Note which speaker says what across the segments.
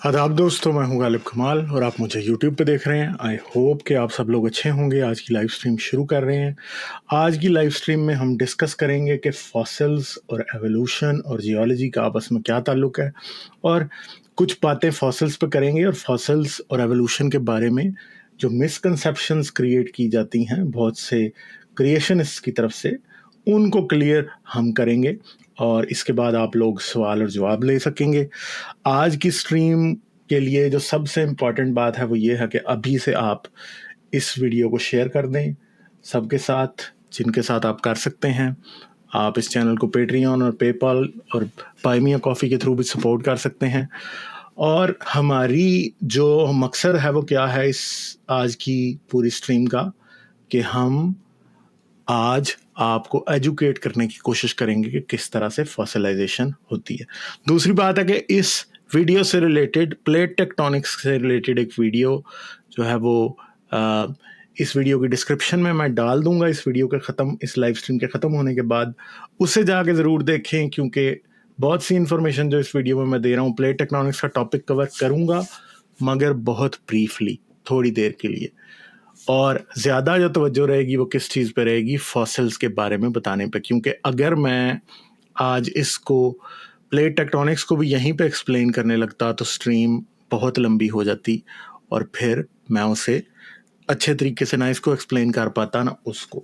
Speaker 1: आदाब दोस्तों, मैं हूं गालिब कमाल और आप मुझे YouTube पे देख रहे हैं। आई होप कि आप सब लोग अच्छे होंगे। आज की लाइव स्ट्रीम शुरू कर रहे हैं। आज की लाइव स्ट्रीम में हम डिस्कस करेंगे कि फॉसिल्स और एवोल्यूशन और जियोलॉजी का आपस में क्या ताल्लुक है, और कुछ बातें फॉसिल्स पे करेंगे और फॉसिल्स और एवोल्यूशन के बारे में जो मिसकंसेप्शंस क्रिएट की जाती हैं बहुत से क्रिएशनिस्ट की तरफ से, उनको क्लियर हम करेंगे और इसके बाद आप लोग सवाल और जवाब ले सकेंगे। आज की स्ट्रीम के लिए जो सबसे इम्पॉर्टेंट बात है वो ये है कि अभी से आप इस वीडियो को शेयर कर दें सबके साथ जिनके साथ आप कर सकते हैं। आप इस चैनल को पेट्रियन और पेपाल और बाय मी अ कॉफ़ी के थ्रू भी सपोर्ट कर सकते हैं। और हमारी जो मकसद है वो क्या है इस आज की पूरी स्ट्रीम का, कि हम आज आपको एजुकेट करने की कोशिश करेंगे कि किस तरह से फॉसिलाइजेशन होती है। दूसरी बात है कि इस वीडियो से रिलेटेड, प्लेट टेक्टोनिक्स से रिलेटेड एक वीडियो जो है वो इस वीडियो की डिस्क्रिप्शन में मैं डाल दूंगा। इस वीडियो के ख़त्म, इस लाइव स्ट्रीम के ख़त्म होने के बाद उसे जाके ज़रूर देखें, क्योंकि बहुत सी इन्फॉर्मेशन जो इस वीडियो में मैं दे रहा हूँ, प्लेट टेक्टोनिक्स का टॉपिक कवर करूँगा मगर बहुत ब्रीफली, थोड़ी देर के लिए, और ज़्यादा जो तवज्जो रहेगी वो किस चीज़ पे रहेगी, फॉसिल्स के बारे में बताने पे। क्योंकि अगर मैं आज इसको प्लेट टेक्टोनिक्स को भी यहीं पे एक्सप्लेन करने लगता तो स्ट्रीम बहुत लंबी हो जाती और फिर मैं उसे अच्छे तरीके से ना इसको एक्सप्लेन कर पाता ना उसको।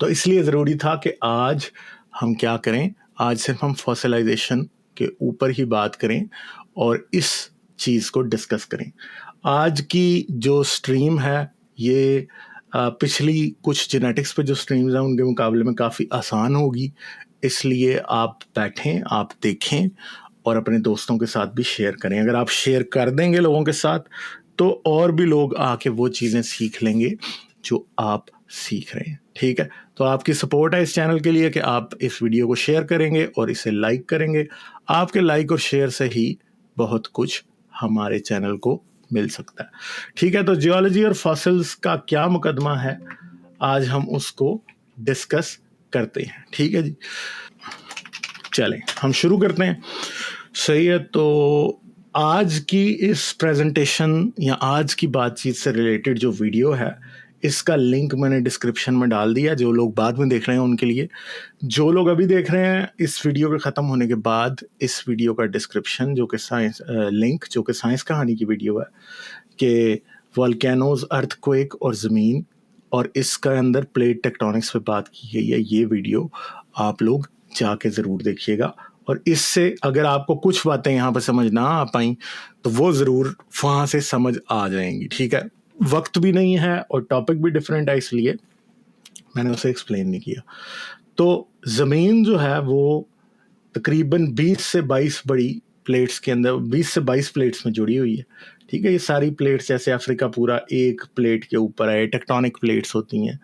Speaker 1: तो इसलिए ज़रूरी था कि आज हम क्या करें, आज सिर्फ हम फॉसिलाइजेशन के ऊपर ही बात करें और इस चीज़ को डिस्कस करें। आज की जो स्ट्रीम है ये पिछली कुछ जेनेटिक्स पे जो स्ट्रीम्स हैं उनके मुकाबले में काफ़ी आसान होगी, इसलिए आप बैठें, आप देखें और अपने दोस्तों के साथ भी शेयर करें। अगर आप शेयर कर देंगे लोगों के साथ तो और भी लोग आके वो चीज़ें सीख लेंगे जो आप सीख रहे हैं। ठीक है, तो आपकी सपोर्ट है इस चैनल के लिए कि आप इस वीडियो को शेयर करेंगे और इसे लाइक करेंगे। आपके लाइक और शेयर से ही बहुत कुछ हमारे चैनल को मिल सकता है। ठीक है, तो जियोलॉजी और फॉसिल्स का क्या मुकदमा है, आज हम उसको डिस्कस करते हैं। ठीक है जी, चलें हम शुरू करते हैं। सही है, तो आज की इस प्रेजेंटेशन या आज की बातचीत से रिलेटेड जो वीडियो है इसका लिंक मैंने डिस्क्रिप्शन में डाल दिया, जो लोग बाद में देख रहे हैं उनके लिए। जो लोग अभी देख रहे हैं, इस वीडियो के ख़त्म होने के बाद इस वीडियो का डिस्क्रिप्शन जो कि साइंस लिंक जो कि साइंस कहानी की वीडियो है कि वोल्केनोज, अर्थक्वेक और ज़मीन, और इसका अंदर प्लेट टेक्टोनिक्स पे बात की गई है, ये वीडियो आप लोग जाके ज़रूर देखिएगा। और इससे अगर आपको कुछ बातें यहाँ पर समझ ना आ पाई तो वो ज़रूर वहाँ से समझ आ जाएंगी। ठीक है, वक्त भी नहीं है और टॉपिक भी डिफरेंट है, इसलिए मैंने उसे एक्सप्लेन नहीं किया। तो ज़मीन जो है वो तकरीबन 20 से 22 बड़ी प्लेट्स के अंदर, 20 से 22 प्लेट्स में जुड़ी हुई है। ठीक है, ये सारी प्लेट्स, जैसे अफ्रीका पूरा एक प्लेट के ऊपर है, टेक्टोनिक प्लेट्स होती हैं।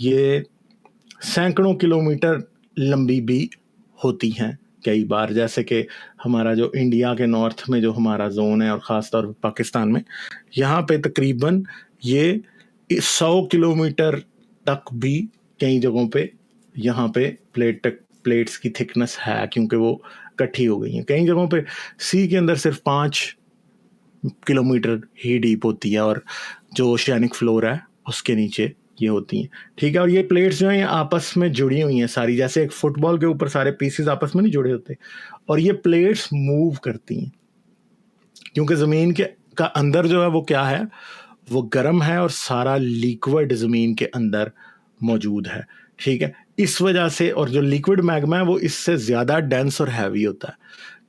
Speaker 1: ये सैकड़ों किलोमीटर लंबी भी होती हैं कई बार, जैसे कि हमारा जो इंडिया के नॉर्थ में जो हमारा जोन है और ख़ास तौर पर पाकिस्तान में, यहाँ पे तकरीबन ये 100 किलोमीटर तक भी कई जगहों पे यहाँ पे प्लेट्स की थिकनेस है, क्योंकि वो इकट्ठी हो गई हैं। कई जगहों पे सी के अंदर सिर्फ 5 किलोमीटर ही डीप होती है और जो ओशियानिक फ्लोर है उसके नीचे ये होती हैं। ठीक है, और ये प्लेट्स जो हैं ये आपस में जुड़ी हुई हैं सारी, जैसे एक फुटबॉल के ऊपर सारे पीसेस आपस में नहीं जुड़े होते, और ये प्लेट्स मूव करती हैं क्योंकि ज़मीन के का अंदर जो है वो क्या है, वो गर्म है और सारा लिक्विड ज़मीन के अंदर मौजूद है। ठीक है, इस वजह से, और जो लिक्विड मैग्मा है वो इससे ज़्यादा डेंस और हैवी होता है,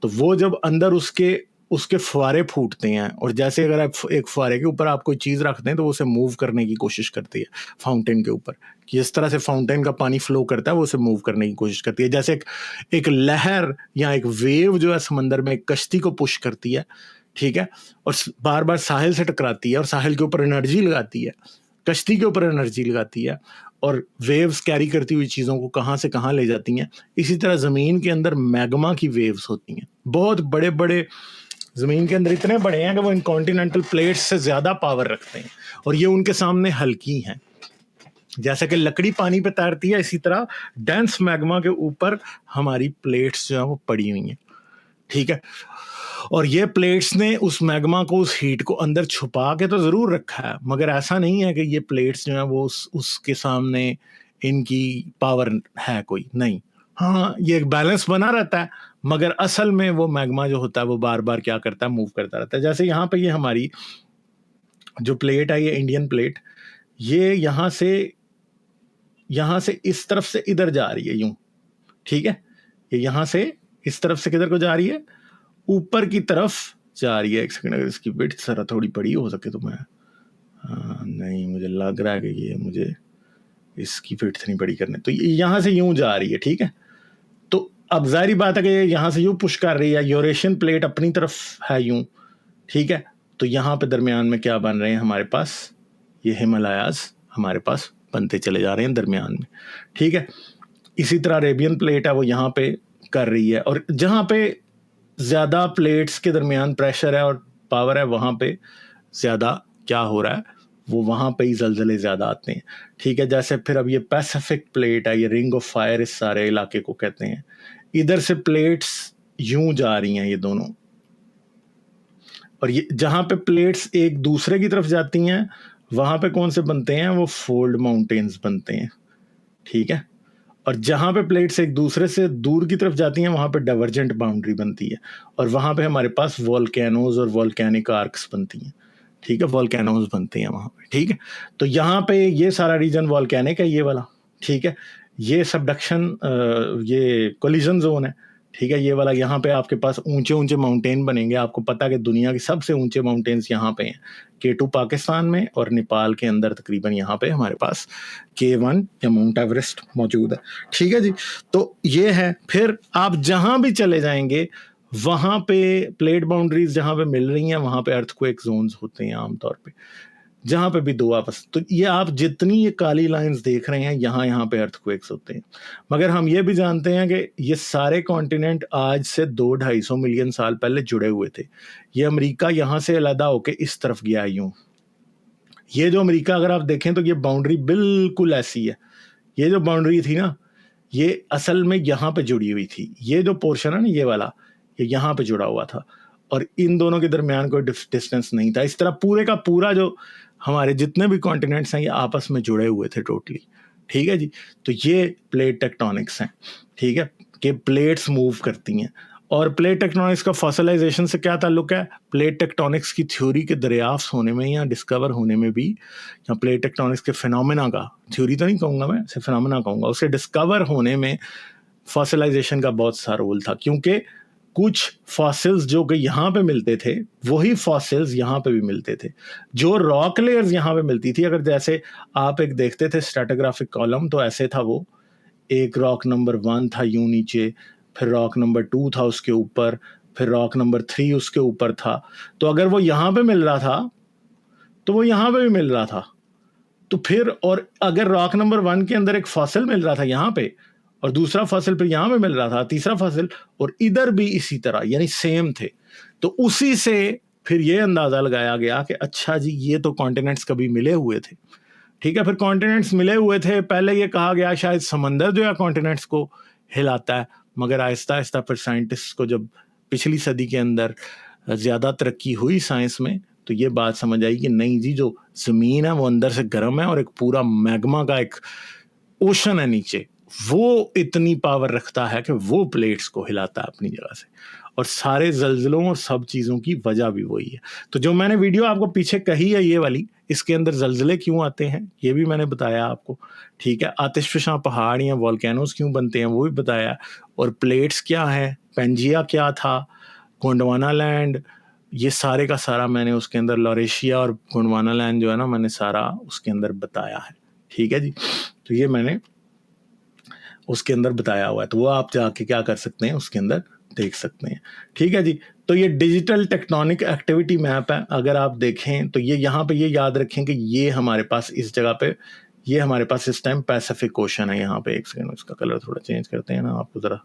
Speaker 1: तो वो जब अंदर उसके उसके फुहारे फूटते हैं, और जैसे अगर आप एक फुहारे के ऊपर आप कोई चीज़ रखते हैं तो वो उसे मूव करने की कोशिश करती है फाउंटेन के ऊपर। जिस तरह से फाउंटेन का पानी फ्लो करता है वो उसे मूव करने की कोशिश करती है, जैसे एक लहर या एक वेव जो है समंदर में एक कश्ती को पुश करती है। ठीक है, और बार बार साहिल से टकराती है और साहिल के ऊपर एनर्जी लगाती है, कश्ती के ऊपर एनर्जी लगाती है, और वेव्स कैरी करती हुई चीज़ों को कहाँ से कहाँ ले जाती हैं। इसी तरह ज़मीन के अंदर मैग्मा की वेव्स होती हैं, बहुत बड़े बड़े, ज़मीन के अंदर इतने बड़े हैं कि वो इन कॉन्टिनेंटल प्लेट्स से ज़्यादा पावर रखते हैं और ये उनके सामने हल्की हैं। जैसे कि लकड़ी पानी पे तैरती है, इसी तरह डेंस मैग्मा के ऊपर हमारी प्लेट्स जो है वो पड़ी हुई हैं। ठीक है, और ये प्लेट्स ने उस मैग्मा को, उस हीट को अंदर छुपा के तो ज़रूर रखा है, मगर ऐसा नहीं है कि ये प्लेट्स जो है वो उसके सामने इनकी पावर है कोई, नहीं। हाँ, ये एक बैलेंस बना रहता है, मगर असल में वो मैग्मा जो होता है वो बार बार क्या करता है, मूव करता रहता है। जैसे यहाँ पे ये हमारी जो प्लेट है, ये इंडियन प्लेट, ये यहाँ से इस तरफ से इधर जा रही है यूं, ठीक है। ये यहाँ से इस तरफ से किधर को जा रही है, ऊपर की तरफ जा रही है। एक सेकंड, अगर इसकी विड्थ जरा थोड़ी बड़ी हो सके तो मैं, नहीं मुझे लग रहा है कि ये मुझे इसकी विड्थ नहीं बड़ी करने, तो ये यहाँ से यूं जा रही है, ठीक है। तो अब जाहिर बात है कि यहाँ से यूं पुश कर रही है, यूरेशियन प्लेट अपनी तरफ है यूं, ठीक है। तो यहाँ पे दरमियान में क्या बन रहे हैं हमारे पास, ये हिमालयाज हमारे पास बनते चले जा रहे हैं दरमियान में, ठीक है। इसी तरह अरेबियन प्लेट है वो यहाँ पे कर रही है, और जहाँ पे ज़्यादा प्लेट्स के दरमियान प्रेशर है और पावर है, वहाँ पे ज़्यादा क्या हो रहा है, वो वहाँ पे ही जलजले ज़्यादा आते हैं, ठीक है। जैसे फिर अब ये पैसिफिक प्लेट है, ये रिंग ऑफ फायर इस सारे इलाके को कहते हैं। इधर से प्लेट्स यूं जा रही हैं ये दोनों, और ये जहाँ पे प्लेट्स एक दूसरे की तरफ जाती हैं वहाँ पे कौन से बनते हैं, वो फोल्ड माउंटेन्स बनते हैं, ठीक है। और जहाँ पे प्लेट्स एक दूसरे से दूर की तरफ जाती हैं वहाँ पे डाइवर्जेंट बाउंड्री बनती है, और वहाँ पे हमारे पास वॉल्केनोज और वॉल्केनिक आर्क्स बनती हैं, ठीक है। वॉल्केनोज बनते हैं वहाँ पे, ठीक है। तो यहाँ पे ये सारा रीजन वॉल्केनिक है, ये वाला, ठीक है। ये सबडक्शन, ये कोलिजन जोन है, ठीक है। ये वाला यहाँ पे आपके पास ऊंचे ऊंचे माउंटेन बनेंगे। आपको पता है कि दुनिया के सबसे ऊंचे माउंटेन्स यहाँ पे हैं, K2 पाकिस्तान में, और नेपाल के अंदर तकरीबन यहाँ पे हमारे पास K1 या माउंट एवरेस्ट मौजूद है, ठीक है जी। तो ये है। फिर आप जहाँ भी चले जाएंगे वहाँ पे प्लेट बाउंड्रीज जहाँ पे मिल रही हैं वहाँ पे अर्थक्वेक जोन्स होते हैं आमतौर पे, जहाँ पे भी दो आपस। तो ये आप जितनी ये काली लाइंस देख रहे हैं यहाँ पे अर्थक्वेक्स होते हैं। मगर हम ये भी जानते हैं कि ये सारे कॉन्टिनेंट आज से 200-250 मिलियन साल पहले जुड़े हुए थे। ये अमेरिका यहाँ से अलहदा होके इस तरफ गया यूं, ये जो अमेरिका अगर आप देखें तो ये बाउंड्री बिल्कुल ऐसी है। ये जो बाउंड्री थी ना, ये असल में यहाँ पे जुड़ी हुई थी। ये जो पोर्शन है ना, ये वाला, ये यहाँ पे जुड़ा हुआ था, और इन दोनों के दरमियान कोई डिस्टेंस नहीं था। इस तरह पूरे का पूरा जो हमारे जितने भी कॉन्टिनेंट्स हैं ये आपस में जुड़े हुए थे टोटली, ठीक है जी। तो ये प्लेट टेक्टोनिक्स हैं, ठीक है, कि प्लेट्स मूव करती हैं। और प्लेट टेक्टोनिक्स का फॉसिलाइजेशन से क्या ताल्लुक है, प्लेट टेक्टोनिक्स की थ्योरी के दरियाफ्त होने में या डिस्कवर होने में भी, या प्लेट टेक्टोनिक्स के फिनोमेना का, थ्योरी तो नहीं कहूँगा मैं, सिर्फ फिनोमेना कहूँगा, उसके डिस्कवर होने में फॉसिलाइजेशन का बहुत सा रोल था। क्योंकि कुछ फॉसिल्स जो कि यहाँ पे मिलते थे वही फॉसिल्स यहाँ पे भी मिलते थे। जो रॉक लेयर्स यहाँ पे मिलती थी, अगर जैसे आप एक देखते थे स्ट्रेटाग्राफिक कॉलम, तो ऐसे था वो, एक रॉक नंबर 1 था यूं नीचे, फिर रॉक नंबर 2 था उसके ऊपर, फिर रॉक नंबर 3 उसके ऊपर था। तो अगर वो यहाँ पे मिल रहा था तो वो यहाँ पे भी मिल रहा था। तो फिर, और अगर रॉक नंबर 1 के अंदर एक फॉसिल मिल रहा था यहाँ पे, और दूसरा फॉसिल फिर यहाँ पे मिल रहा था, तीसरा फॉसिल, और इधर भी इसी तरह, यानी सेम थे। तो उसी से फिर ये अंदाजा लगाया गया कि अच्छा जी, ये तो कॉन्टिनेंट्स कभी मिले हुए थे, ठीक है। फिर कॉन्टिनेंट्स मिले हुए थे, पहले ये कहा गया शायद समंदर जो है कॉन्टिनेंट्स को हिलाता है, मगर आहिस्ता आहिस्ता फिर साइंटिस्ट को जब पिछली सदी के अंदर ज़्यादा तरक्की हुई साइंस में, तो ये बात समझ आई कि नहीं जी, जो ज़मीन है वो अंदर से गर्म है, और एक पूरा मैग्मा का एक ओशन है नीचे, वो इतनी पावर रखता है कि वो प्लेट्स को हिलाता है अपनी जगह से। और सारे जल्जलों और सब चीज़ों की वजह भी वही है। तो जो मैंने वीडियो आपको पीछे कही है ये वाली, इसके अंदर जल्जले क्यों आते हैं ये भी मैंने बताया आपको, ठीक है। आतिशफशां पहाड़ या वॉल्केनोज क्यों बनते हैं वो भी बताया, और प्लेट्स क्या है, पेंजिया क्या था, गोंडवाना लैंड, ये सारे का सारा मैंने उसके अंदर, लॉरेशिया और गोंडवाना लैंड जो है ना, मैंने सारा उसके अंदर बताया है, ठीक है जी। तो ये मैंने उसके अंदर बताया हुआ है, तो वो आप जाके क्या कर सकते हैं, उसके अंदर देख सकते हैं, ठीक है जी। तो ये डिजिटल टेक्टोनिक एक्टिविटी मैप है, अगर आप देखें तो ये यहाँ पे ये याद रखें कि ये हमारे पास इस जगह पे, ये हमारे पास इस टाइम पैसिफिक ओशन है यहाँ पे। एक सेकंड, इसका कलर थोड़ा चेंज करते हैं ना, आपको ज़रा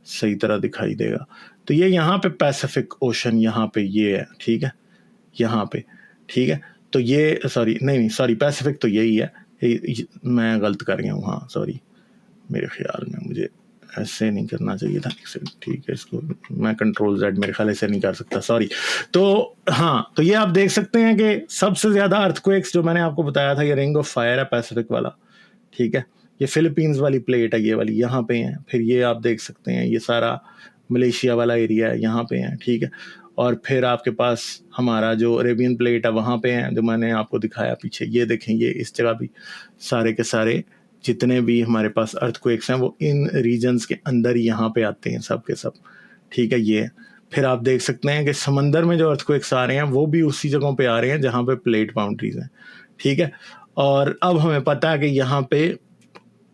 Speaker 1: सही तरह दिखाई देगा। तो ये यहाँ पे पैसिफिक ओशन यहाँ पे ये है, ठीक है, यहाँ पे, ठीक है। तो ये सॉरी पैसिफिक तो यही है, मैं गलत कर गया हूँ, हाँ सॉरी, मेरे ख्याल में मुझे ऐसे नहीं करना चाहिए था, ठीक है, इसको मैं कंट्रोल Z मेरे ख्याल ऐसे नहीं कर सकता, सॉरी। तो हाँ, तो ये आप देख सकते हैं कि सबसे ज़्यादा अर्थक्वेक्स जो मैंने आपको बताया था, ये रिंग ऑफ फायर है पैसिफिक वाला, ठीक है, ये फिलीपींस वाली प्लेट है, ये वाली यहाँ पे है। फिर ये आप देख सकते हैं ये सारा मलेशिया वाला एरिया है, यहाँ पे है, ठीक है। और फिर आपके पास हमारा जो अरेबियन प्लेट है वहाँ पे है, जो मैंने आपको दिखाया पीछे, ये देखें, ये इस जगह भी सारे के सारे जितने भी हमारे पास अर्थक्वेक्स हैं वो इन रीजन्स के अंदर ही यहाँ पे आते हैं सब के सब, ठीक है। ये फिर आप देख सकते हैं कि समंदर में जो अर्थक्वेक्स आ रहे हैं वो भी उसी जगहों पे आ रहे हैं जहाँ पे प्लेट बाउंड्रीज हैं, ठीक है। और अब हमें पता है कि यहाँ पे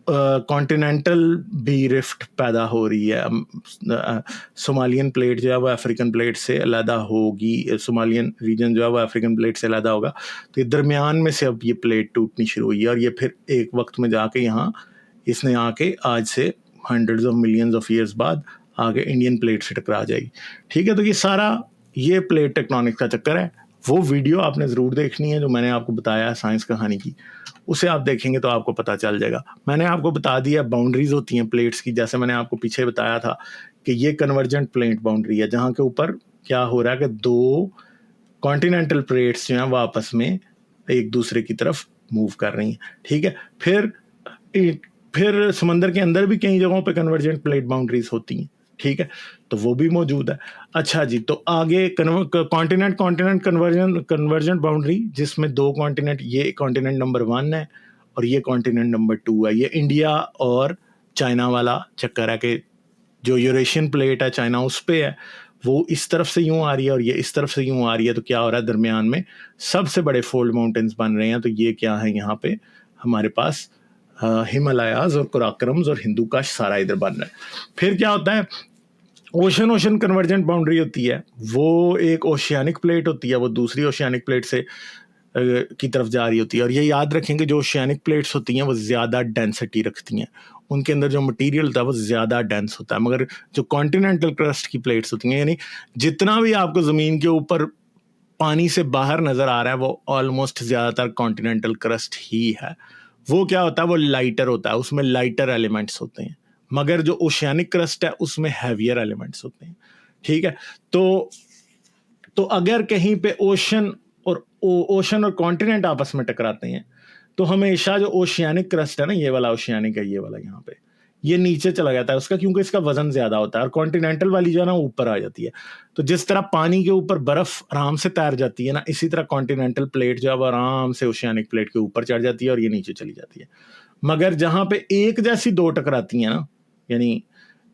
Speaker 1: कॉन्टिनेंटल भी रिफ्ट पैदा हो रही है। सोमालियन प्लेट जो है वो अफ्रीकन प्लेट से अलग होगी, सोमालियन रीजन जो है वो अफ्रीकन प्लेट से अलग होगा, तो ये दरमियान में से अब ये प्लेट टूटनी शुरू हुई है और ये फिर एक वक्त में जाके यहाँ इसने आके आज से hundreds of millions of years बाद आगे इंडियन प्लेट से टकरा जाएगी, ठीक है। तो ये सारा ये प्लेट टेक्टोनिक्स का चक्कर है। वो वीडियो आपने ज़रूर देखनी है जो मैंने आपको बताया है साइंस कहानी की, उसे आप देखेंगे तो आपको पता चल जाएगा। मैंने आपको बता दिया बाउंड्रीज होती हैं प्लेट्स की, जैसे मैंने आपको पीछे बताया था कि ये कन्वर्जेंट प्लेट बाउंड्री है जहाँ के ऊपर क्या हो रहा है कि दो कॉन्टिनेंटल प्लेट्स जो हैं वो आपस में एक दूसरे की तरफ मूव कर रही हैं, ठीक है। फिर समंदर के अंदर भी कई जगहों पे कन्वर्जेंट प्लेट बाउंड्रीज होती हैं, ठीक है, तो वो भी मौजूद है। अच्छा जी, तो आगे कॉन्टिनेंट कन्वर्जेंट बाउंड्री जिसमें दो कॉन्टिनेंट, ये कॉन्टिनेंट नंबर 1 है और ये कॉन्टिनेंट नंबर 2 है। ये इंडिया और चाइना वाला चक्कर है कि जो यूरेशियन प्लेट है चाइना उस पे है, वो इस तरफ से यूं आ रही है और ये इस तरफ से यूं आ रही है, तो क्या हो रहा है दरमियान में सबसे बड़े फोल्ड माउंटेन्स बन रहे हैं। तो ये क्या है, यहाँ पे हमारे पास हिमालयाज और कराक्रम्स और हिंदू का सारा इधर बन रहा है। फिर क्या होता है, ओशन कन्वर्जेंट बाउंड्री होती है, वो एक ओशियानिक प्लेट होती है, वो दूसरी ओशियानिक प्लेट से की तरफ जा रही होती है। और ये याद रखेंगे जो ओशियानिक प्लेट्स होती हैं वो ज़्यादा डेंसिटी रखती हैं, उनके अंदर जो मटेरियल होता है वो ज़्यादा डेंस होता है। मगर जो कॉन्टिनेंटल क्रस्ट की प्लेट्स होती हैं, यानी जितना भी आपको ज़मीन के ऊपर पानी से बाहर नज़र आ रहा है वो ऑलमोस्ट ज़्यादातर कॉन्टिनेंटल क्रस्ट ही है। वो क्या होता है, वो लाइटर होता है, उसमें लाइटर एलिमेंट्स होते हैं। मगर जो ओशियानिक क्रस्ट है उसमें हैवियर एलिमेंट्स होते हैं, ठीक है। तो अगर कहीं पे ओशन और कॉन्टिनेंट आपस में टकराते हैं तो हमेशा जो ओशियानिक क्रस्ट है ना, ये वाला ओशियानिक है, ये वाला यहाँ पे, ये नीचे चला जाता है उसका, क्योंकि इसका वजन ज्यादा होता है, और कॉन्टिनेंटल वाली जो है ना ऊपर आ जाती है। तो जिस तरह पानी के ऊपर बर्फ आराम से तैर जाती है ना, इसी तरह कॉन्टिनेंटल प्लेट जो है वो आराम से ओशियानिक प्लेट के ऊपर चढ़ जाती है और ये नीचे चली जाती है। मगर जहां पे एक जैसी दो टकराती हैं ना, यानी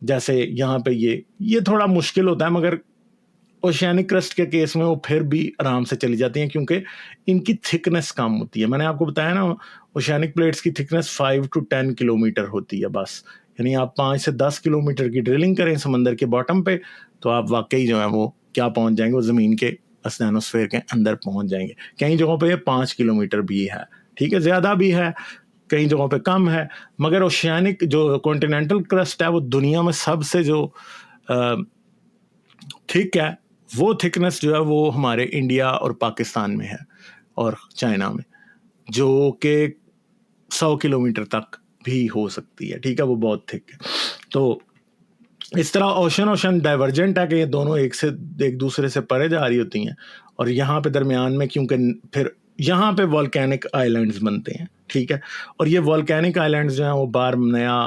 Speaker 1: जैसे यहाँ पे ये थोड़ा मुश्किल होता है, मगर ओशियानिक क्रस्ट के केस में वो फिर भी आराम से चली जाती हैं क्योंकि इनकी थिकनेस कम होती है। मैंने आपको बताया ना, ओशियानिक प्लेट्स की थिकनेस 5 to 10 किलोमीटर होती है बस। यानी आप 5 से 10 किलोमीटर की ड्रिलिंग करें समंदर के बॉटम पे तो आप वाकई जो है वो क्या पहुंच जाएंगे, वो ज़मीन के एस्टेनोस्फेयर के अंदर पहुंच जाएंगे। कई जगहों पे 5 किलोमीटर भी है, ठीक है, ज़्यादा भी है, कई जगहों पे कम है। मगर ओशियानिक जो कॉन्टिनेंटल क्रस्ट है वो दुनिया में सबसे जो थिक है, वो थिकनेस जो है वो हमारे इंडिया और पाकिस्तान में है और चाइना में, जो कि 100 किलोमीटर तक भी हो सकती है, ठीक है, वो बहुत थिक है। तो इस तरह ओशन डाइवर्जेंट है कि ये दोनों एक दूसरे से परे जा रही होती हैं, और यहाँ पे दरमियान में क्योंकि फिर यहाँ पे वॉल्केनिक आइलैंड्स बनते हैं, ठीक है। और ये वॉल्केनिक आइलैंड्स जो हैं वो बार नया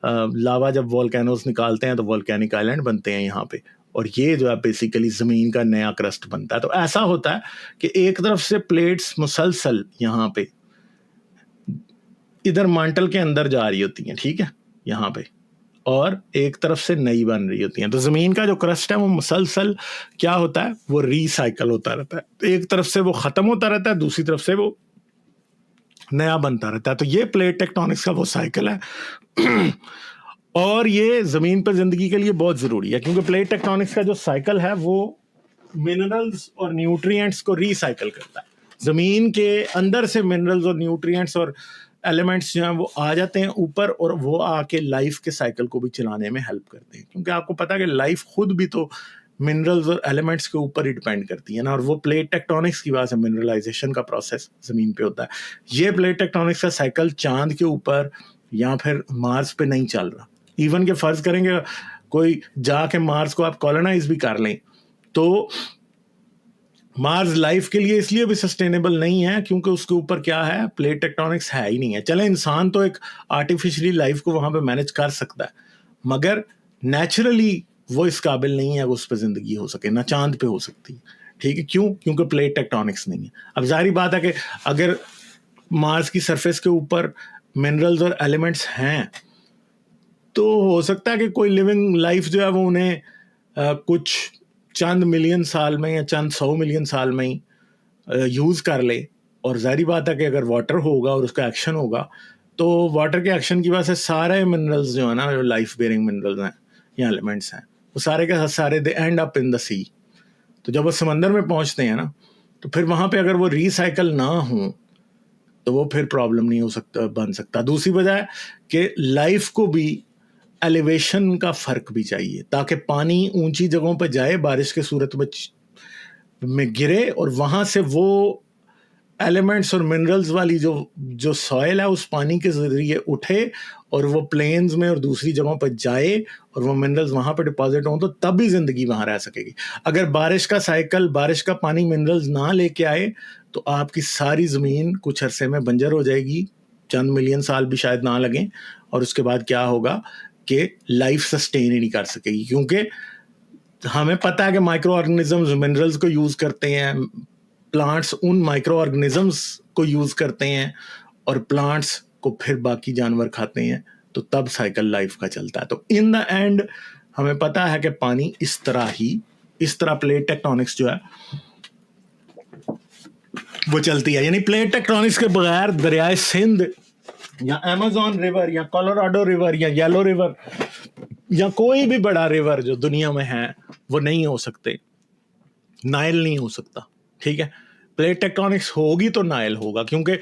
Speaker 1: लावा जब वॉल्केनोस निकालते हैं तो वॉल्केनिक आइलैंड बनते हैं यहाँ पे, और ये जो है बेसिकली ज़मीन का नया क्रस्ट बनता है। तो ऐसा होता है कि एक तरफ से प्लेट्स मुसलसल यहाँ पे इधर मांटल के अंदर जा रही होती हैं, ठीक है, यहाँ पे, और एक तरफ से नई बन रही होती हैं। तो ज़मीन का जो क्रस्ट है वो मुसलसल क्या होता है, वो रिसाइकल होता रहता है। तो एक तरफ से वो ख़त्म होता रहता है, दूसरी तरफ से वो नया बनता रहता है। तो ये प्लेट टेक्टोनिक्स का वो साइकिल है और ये ज़मीन पर ज़िंदगी के लिए बहुत ज़रूरी है, क्योंकि प्लेट टेक्टोनिक्स का जो साइकिल है वो मिनरल्स और न्यूट्रिएंट्स को रिसाइकल करता है। ज़मीन के अंदर से मिनरल्स और न्यूट्रिएंट्स और एलिमेंट्स जो हैं वो आ जाते हैं ऊपर, और वो आके लाइफ के साइकिल को भी चलाने में हेल्प करते हैं, क्योंकि आपको पता है कि लाइफ खुद भी तो मिनरल्स और एलिमेंट्स के ऊपर ही डिपेंड करती है ना, और वो प्लेट टेक्टोनिक्स की वजह से मिनरलाइजेशन का प्रोसेस ज़मीन पे होता है। ये प्लेट टेक्टोनिक्स का साइकिल चांद के ऊपर या फिर मार्स पे नहीं चल रहा, इवन के फर्ज करेंगे कोई जाके मार्स को आप कॉलोनाइज भी कर लें, तो मार्स लाइफ के लिए इसलिए भी सस्टेनेबल नहीं है क्योंकि उसके ऊपर क्या है, प्लेट टेक्टोनिक्स है ही नहीं है। चले इंसान तो एक आर्टिफिशियली लाइफ को वहां पे मैनेज कर सकता है, मगर नेचुरली वो इस काबिल नहीं है, वो उस पर जिंदगी हो सके, ना चांद पे हो सकती है। ठीक है, क्यों? क्योंकि प्लेट टेक्टोनिक्स नहीं है। अब जाहिर बात है कि अगर मार्स की सरफेस के ऊपर मिनरल्स और एलिमेंट्स हैं तो हो सकता है कि कोई लिविंग लाइफ जो है वो उन्हें कुछ चंद मिलियन साल में या चंद 100 मिलियन साल में ही यूज़ कर ले। और जाहिर बात है कि अगर वाटर होगा और उसका एक्शन होगा तो वाटर के एक्शन की वजह से सारे मिनरल्स जो है ना, जो लाइफ बेयरिंग मिनरल्स हैं या एलिमेंट्स हैं, वो सारे के सारे दे एंड अप इन द सी। तो जब वो समंदर में पहुंचते हैं ना, तो फिर वहाँ पे अगर वो रिसाइकल ना हो तो वो फिर प्रॉब्लम नहीं हो सकता, बन सकता। दूसरी वजह है कि लाइफ को भी एलिवेशन का फर्क भी चाहिए, ताकि पानी ऊंची जगहों पर जाए, बारिश के सूरत में गिरे और वहां से वो एलिमेंट्स और मिनरल्स वाली जो जो सॉइल है उस पानी के जरिए उठे और वो प्लेन्स में और दूसरी जगहों पर जाए और वो मिनरल्स वहां पर डिपॉजिट हों, तो तब भी जिंदगी वहां रह सकेगी। अगर बारिश का साइकिल, बारिश का पानी मिनरल्स ना लेके आए तो आपकी सारी ज़मीन कुछ अरसे में बंजर हो जाएगी, चंद मिलियन साल भी शायद ना लगें, और उसके बाद क्या होगा कि लाइफ सस्टेन ही नहीं कर सकेगी। क्योंकि हमें पता है कि माइक्रो ऑर्गेनिजम्स मिनरल्स को यूज़ करते हैं, प्लांट्स उन माइक्रो ऑर्गेनिजम्स को यूज़ करते हैं और प्लांट्स को फिर बाकी जानवर खाते हैं, तो तब साइकिल लाइफ का चलता है। तो इन द एंड हमें पता है कि पानी इस तरह प्लेट टेक्टोनिक्स जो है वो चलती है। यानी प्लेट टेक्टोनिक्स के बगैर दरियाए सिंध या अमेज़न रिवर या कोलोराडो रिवर या येलो रिवर या कोई भी बड़ा रिवर जो दुनिया में है वो नहीं हो सकते। नाइल नहीं हो सकता, ठीक है? प्लेट टेक्टोनिक्स होगी तो नाइल होगा, क्योंकि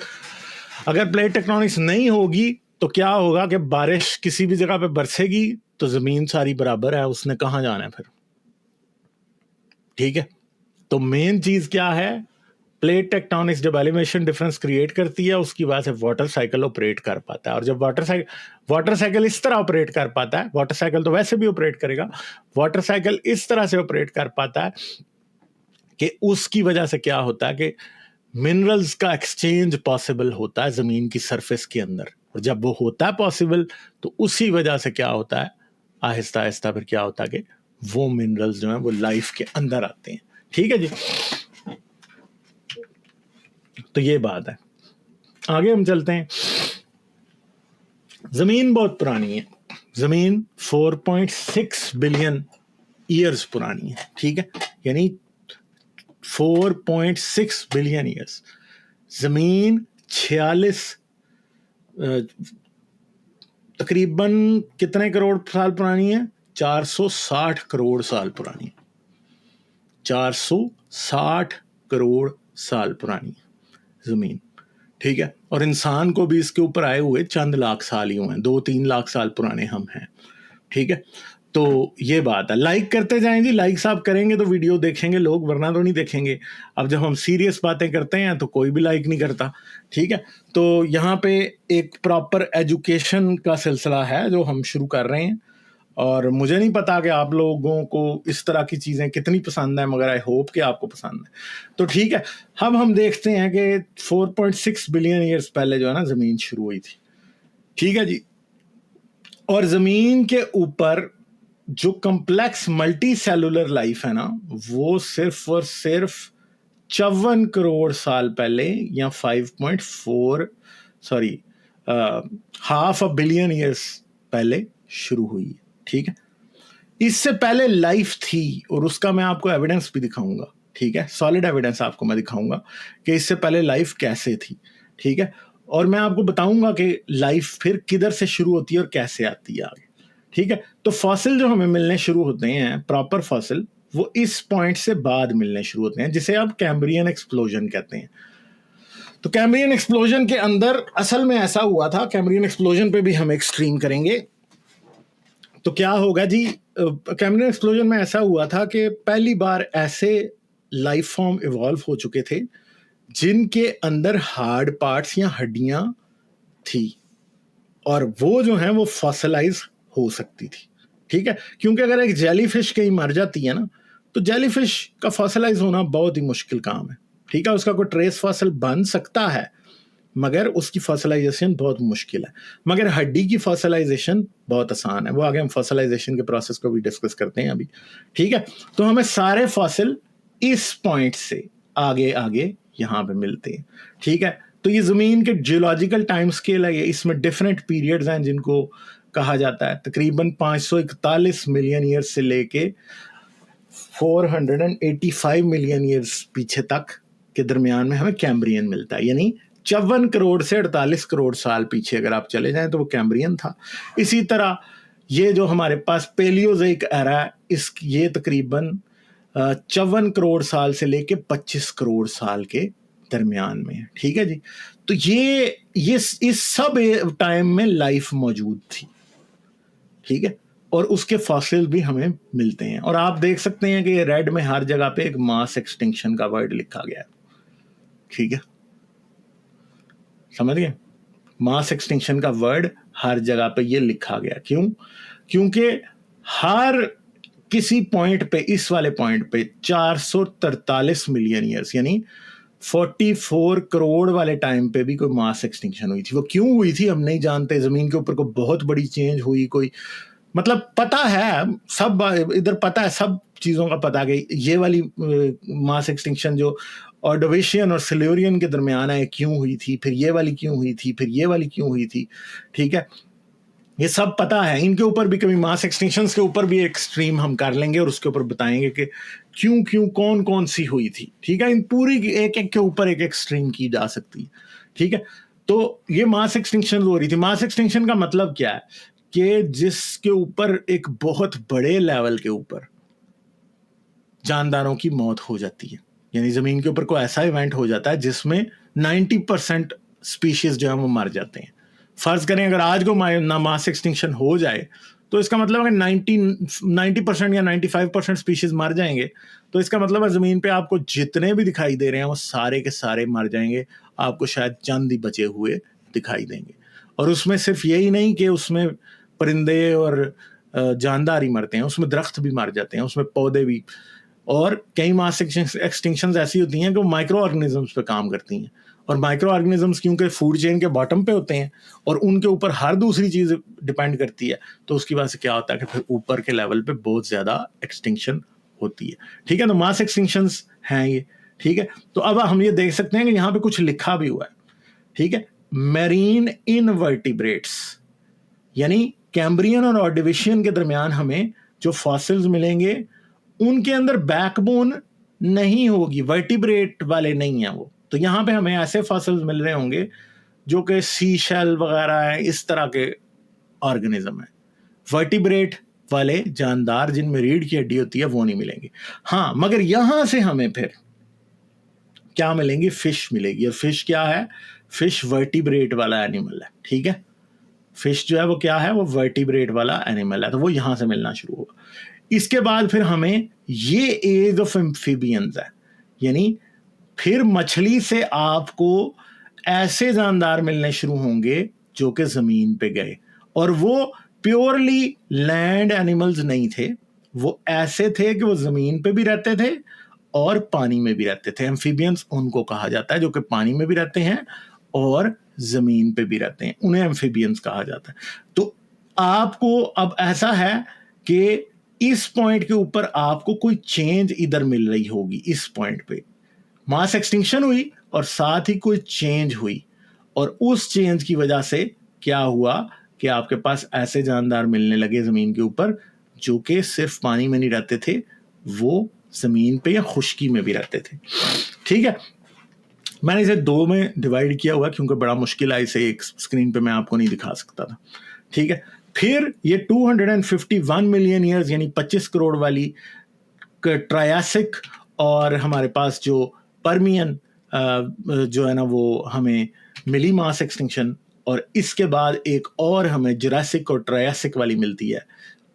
Speaker 1: अगर प्लेट टेक्टोनिक्स नहीं होगी तो क्या होगा कि बारिश किसी भी जगह पे बरसेगी तो जमीन सारी बराबर है, उसने कहाँ जाना है फिर? ठीक है, तो मेन चीज क्या है, प्लेट टेक्टोनिक्स जब एलिवेशन डिफरेंस क्रिएट करती है उसकी वजह से वाटर साइकिल ऑपरेट कर पाता है। और जब वाटर साइकिल इस तरह ऑपरेट कर पाता है, वाटर साइकिल तो वैसे भी ऑपरेट करेगा, वाटर साइकिल इस तरह से ऑपरेट कर पाता है कि उसकी वजह से क्या होता है कि मिनरल्स का एक्सचेंज पॉसिबल होता है जमीन की सरफेस के अंदर। और जब वो होता है पॉसिबल तो उसी वजह से क्या होता है, आहिस्ता आहिस्ता फिर क्या होता है कि वो मिनरल्स जो हैं वो लाइफ के अंदर आते हैं। ठीक है जी, तो ये बात है। आगे हम चलते हैं। जमीन बहुत पुरानी है, जमीन 4.6 बिलियन ईयर्स पुरानी है। ठीक है, यानी 4.6 बिलियन ईयर्स। जमीन 46 तकरीबन कितने करोड़ साल पुरानी है? 460 करोड़ साल पुरानी है। 460 करोड़ साल पुरानी है जमीन। ठीक है, और इंसान को भी इसके ऊपर आए हुए चंद लाख साल ही हुए हैं, 2-3 लाख साल पुराने हम हैं। ठीक है, तो ये बात है। लाइक करते जाएं जी, लाइक्स आप करेंगे तो वीडियो देखेंगे लोग, वरना तो नहीं देखेंगे। अब जब हम सीरियस बातें करते हैं तो कोई भी लाइक नहीं करता। ठीक है, तो यहाँ पे एक प्रॉपर एजुकेशन का सिलसिला है जो हम शुरू कर रहे हैं, और मुझे नहीं पता कि आप लोगों को इस तरह की चीज़ें कितनी पसंद है, मगर आई होप कि आपको पसंद है। तो ठीक है, अब हम देखते हैं कि 4.6 बिलियन ईयर्स पहले जो है ना ज़मीन शुरू हुई थी। ठीक है जी, और ज़मीन के ऊपर जो कम्प्लेक्स मल्टी सेलुलर लाइफ है ना, वो सिर्फ और सिर्फ 54 करोड़ साल पहले या 5.4 sorry half a billion years पहले शुरू हुई है। ठीक है, इससे पहले लाइफ थी और उसका मैं आपको एविडेंस भी दिखाऊंगा। ठीक है, सॉलिड एविडेंस आपको मैं दिखाऊंगा कि इससे पहले लाइफ कैसे थी। ठीक है, और मैं आपको बताऊंगा कि लाइफ फिर किधर से शुरू होती है और कैसे आती है आगे। ठीक है, तो फॉसिल जो हमें मिलने शुरू होते हैं, प्रॉपर फॉसिल, वो इस पॉइंट से बाद मिलने शुरू होते हैं, जिसे आप कैम्ब्रियन एक्सप्लोजन कहते हैं। तो कैम्ब्रियन एक्सप्लोजन के अंदर असल में ऐसा हुआ था, कैम्ब्रियन एक्सप्लोजन पे भी हम एक स्ट्रीम करेंगे। तो क्या होगा जी, कैम्ब्रियन एक्सप्लोजन में ऐसा हुआ था कि पहली बार ऐसे लाइफ फॉर्म इवॉल्व हो चुके थे जिनके अंदर हार्ड पार्ट्स या हड्डियां थी, और वो जो हैं वो फॉसिलाइज हो सकती थी, ठीक है। क्योंकि अगर एक जेलीफिश कहीं मर जाती है ना, तो जेलीफिश का फॉसिलाइज होना बहुत ही मुश्किल काम है, ठीक है। उसका कोई ट्रेस फॉसिल बन सकता है, मगर उसकी फॉसिलाइजेशन बहुत मुश्किल है। मगर हड्डी की फॉसिलाइजेशन बहुत आसान है, वो आगे हम फॉसिलाइजेशन के प्रोसेस को भी डिस्कस करते हैं अभी, ठीक है। तो हमें सारे फॉसिल इस पॉइंट से आगे आगे यहाँ पे मिलते हैं, ठीक है। तो ये जमीन के जियोलॉजिकल टाइम स्केल है, इसमें डिफरेंट पीरियड्स हैं जिनको कहा जाता है। तकरीबन 541 मिलियन ईयर्स से लेके 485 मिलियन ईयर्स पीछे तक के दरमियान में हमें कैम्ब्रियन मिलता है, यानी 54 करोड़ से 48 करोड़ साल पीछे अगर आप चले जाएं तो वो कैम्ब्रियन था। इसी तरह ये जो हमारे पास पेलियोज़ोइक एरा है, ये तकरीबन 54 करोड़ साल से लेके 25 करोड़ साल के दरमियान में है, ठीक है जी। तो ये इस सब टाइम में लाइफ मौजूद थी, ठीक है। और उसके फॉसिल भी हमें मिलते हैं। और आप देख सकते हैं कि रेड में हर जगह पे एक मास एक्सटिंक्शन का वर्ड लिखा गया है, ठीक है, समझ गए। मास एक्सटिंक्शन का वर्ड हर जगह पे ये लिखा गया, क्यों? क्योंकि हर किसी पॉइंट पे, इस वाले पॉइंट पे 443 मिलियन ईयर्स यानी 44 करोड़ वाले टाइम पे भी कोई मास एक्सटिंक्शन हुई थी। वो क्यों हुई थी हम नहीं जानते। जमीन के ऊपर कोई बहुत बड़ी चेंज हुई, कोई मतलब पता है सब, इधर पता है सब चीज़ों का पता कि ये वाली मास एक्सटिंक्शन जो ऑर्डोविशियन और सिल्यूरियन के दरमियान है क्यों हुई थी, फिर ये वाली क्यों हुई थी, फिर ये वाली क्यों हुई थी, ठीक है, ये सब पता है। इनके ऊपर भी कभी मास एक्सटिंक्शंस के ऊपर भी एक स्ट्रीम हम कर लेंगे और उसके ऊपर बताएंगे कि क्यों क्यों कौन कौन सी हुई थी, ठीक है। इन पूरी एक एक के ऊपर एक एक स्ट्रीम की जा सकती है, ठीक है। तो ये मास एक्सटिंक्शन हो रही थी। मास एक्सटिंक्शन का मतलब क्या है कि जिसके ऊपर एक बहुत बड़े लेवल के ऊपर जानदारों की मौत हो जाती है, यानी जमीन के ऊपर कोई ऐसा इवेंट हो जाता है जिसमें 90% स्पीशीज जो है वो मर जाते हैं। फर्ज करें अगर आज को मास एक्सटिंक्शन हो जाए तो इसका मतलब अगर 90% या 95% स्पीशीज मर जाएंगे तो इसका मतलब है जमीन पे आपको जितने भी दिखाई दे रहे हैं वो सारे के सारे मर जाएंगे, आपको शायद चंद ही बचे हुए दिखाई देंगे। और उसमें सिर्फ यही नहीं कि उसमें परिंदे और जानदार ही मरते हैं, उसमें दरख्त भी मर जाते हैं, उसमें पौधे भी। और कई मास एक्सटिंक्शंस ऐसी होती हैं कि वो माइक्रो ऑर्गेनिजम्स पे काम करती हैं। और माइक्रो ऑर्गेनिजम्स क्योंकि फूड चेन के बॉटम पे होते हैं और उनके ऊपर हर दूसरी चीज़ डिपेंड करती है, तो उसकी वजह से क्या होता है कि फिर ऊपर के लेवल पे बहुत ज़्यादा एक्सटिंक्शन होती है, ठीक है। तो मास एक्सटिंक्शंस हैं ये, ठीक है। तो अब हम ये देख सकते हैं कि यहाँ पे कुछ लिखा भी हुआ है, ठीक है। मैरीन इनवर्टिब्रेट्स यानी कैम्ब्रियन और ऑर्डिविशियन के दरमियान हमें जो फॉसिल्स मिलेंगे उनके अंदर बैकबोन नहीं होगी, वर्टिब्रेट वाले नहीं है वो। तो यहाँ पे हमें ऐसे फॉसिल्स मिल रहे होंगे जो कि सी शेल वगैरह है, इस तरह के ऑर्गेनिज्म है। वर्टिब्रेट वाले जानदार जिनमें रीढ़ की हड्डी होती है वो नहीं मिलेंगे। हाँ, मगर यहां से हमें फिर क्या मिलेंगी? फिश मिलेगी। और फिश क्या है? फिश वर्टिब्रेट वाला एनिमल है, ठीक है। फिश जो है वो क्या है? वो वर्टिब्रेट वाला एनिमल है, तो वो यहां से मिलना शुरू होगा। इसके बाद फिर हमें ये एज ऑफ एम्फीबियंस है, यानी फिर मछली से आपको ऐसे जानदार मिलने शुरू होंगे जो कि जमीन पे गए, और वो प्योरली लैंड एनिमल्स नहीं थे, वो ऐसे थे कि वो जमीन पे भी रहते थे और पानी में भी रहते थे। एम्फीबियंस उनको कहा जाता है जो कि पानी में भी रहते हैं और जमीन पे भी रहते हैं, उन्हें एम्फीबियंस कहा जाता है। तो आपको अब ऐसा है कि इस पॉइंट के ऊपर आपको कोई चेंज इधर मिल रही होगी। इस पॉइंट पे मास एक्सटिंक्शन हुई और साथ ही कोई चेंज हुई, और उस चेंज की वजह से क्या हुआ कि आपके पास ऐसे जानदार मिलने लगे जमीन के ऊपर जो कि सिर्फ पानी में नहीं रहते थे, वो जमीन पे या खुश्की में भी रहते थे, ठीक है। मैंने इसे दो में डिवाइड किया हुआ क्योंकि बड़ा मुश्किल है, इसे एक स्क्रीन पे मैं आपको नहीं दिखा सकता था, ठीक है। फिर ये 251 मिलियन ईयर्स यानी 25 करोड़ वाली ट्रायासिक, और हमारे पास जो पर्मियन जो है ना वो हमें मिली मास एक्सटिंक्शन, और इसके बाद एक और हमें जुरासिक और ट्रायासिक वाली मिलती है,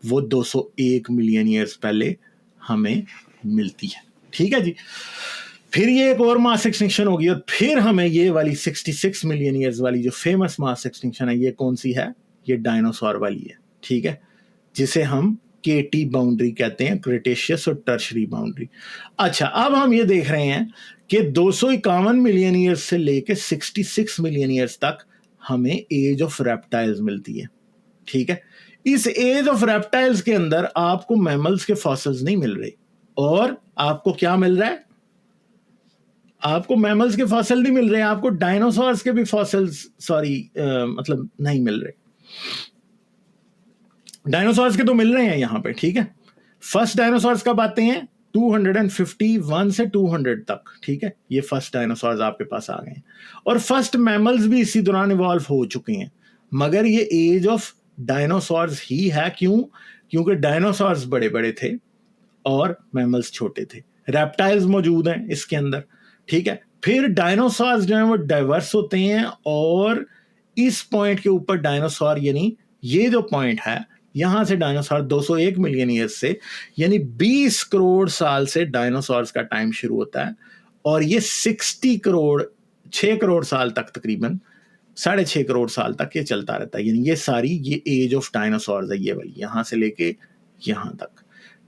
Speaker 1: वो 201 मिलियन ईयर्स पहले हमें मिलती है, ठीक है जी। फिर ये एक और मास एक्सटिंक्शन होगी और फिर हमें ये वाली 66 मिलियन ईयर्स वाली जो फेमस मास एक्सटिंक्शन है, ये कौन सी है? ये डायनासोर वाली है, ठीक है। जिसे हम केटी बाउंड्री कहते हैं, क्रिटेशियस और टर्शरी बाउंड्री। अच्छा, अब हम ये देख रहे हैं कि 251 मिलियन ईयर्स से लेके 66 मिलियन ईयर्स तक हमें एज ऑफ रेप्टाइल्स मिलती है। ठीक है, इस एज ऑफ रेप्टाइल्स के अंदर आपको मैमल्स के फॉसिल्स नहीं मिल रहे, और आपको क्या मिल रहा है? आपको मैमल्स के फॉसिल नहीं मिल रहे, आपको डायनासोर्स के भी फॉसिल्स मतलब नहीं मिल रहे। डायनासोर्स के तो मिल रहे हैं यहां पे, ठीक है। फर्स्ट डायनासोर्स कब आते हैं? 251 से 200 तक, ठीक है। ये फर्स्ट डायनासोर्स आपके पास आ गए हैं, और फर्स्ट मैमल्स भी इसी दौरान इवॉल्व हो चुके हैं। मगर ये एज ऑफ डायनासोर्स ही है। क्यों? क्योंकि डायनासोर्स बड़े बड़े थे और मैमल्स छोटे थे। रेप्टाइल्स मौजूद हैं इसके अंदर, ठीक है। फिर डायनासोर्स जो है वो डाइवर्स होते हैं, और इस पॉइंट के ऊपर डायनासोर, यानी ये जो पॉइंट है, यहां से डायनासोर 201 मिलियन ईयर्स से, यानी 20 करोड़ साल से डायनासोर्स का टाइम शुरू होता है, और ये 6 करोड़ साल तक, तकरीबन 6.5 करोड़ साल तक ये चलता रहता है। यानी ये सारी ये एज ऑफ डायनासोर्स है, ये वाली, यहां से लेके यहां तक,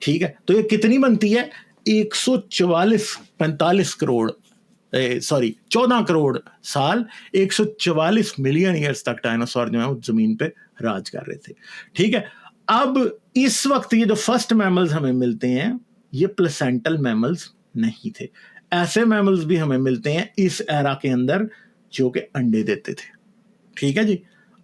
Speaker 1: ठीक है। तो ये कितनी बनती है? 45 करोड़ 14 करोड़ साल, 144 मिलियन ईयर्स तक डायनासोर जो है वो जमीन पे राज कर रहे थे, ठीक है। अब इस वक्त ये जो फर्स्ट मैमल्स हमें मिलते हैं, ये प्लेसेंटल मैमल्स नहीं थे। ऐसे मैमल्स भी हमें मिलते हैं इस एरा के अंदर जो कि अंडे देते थे, ठीक है जी।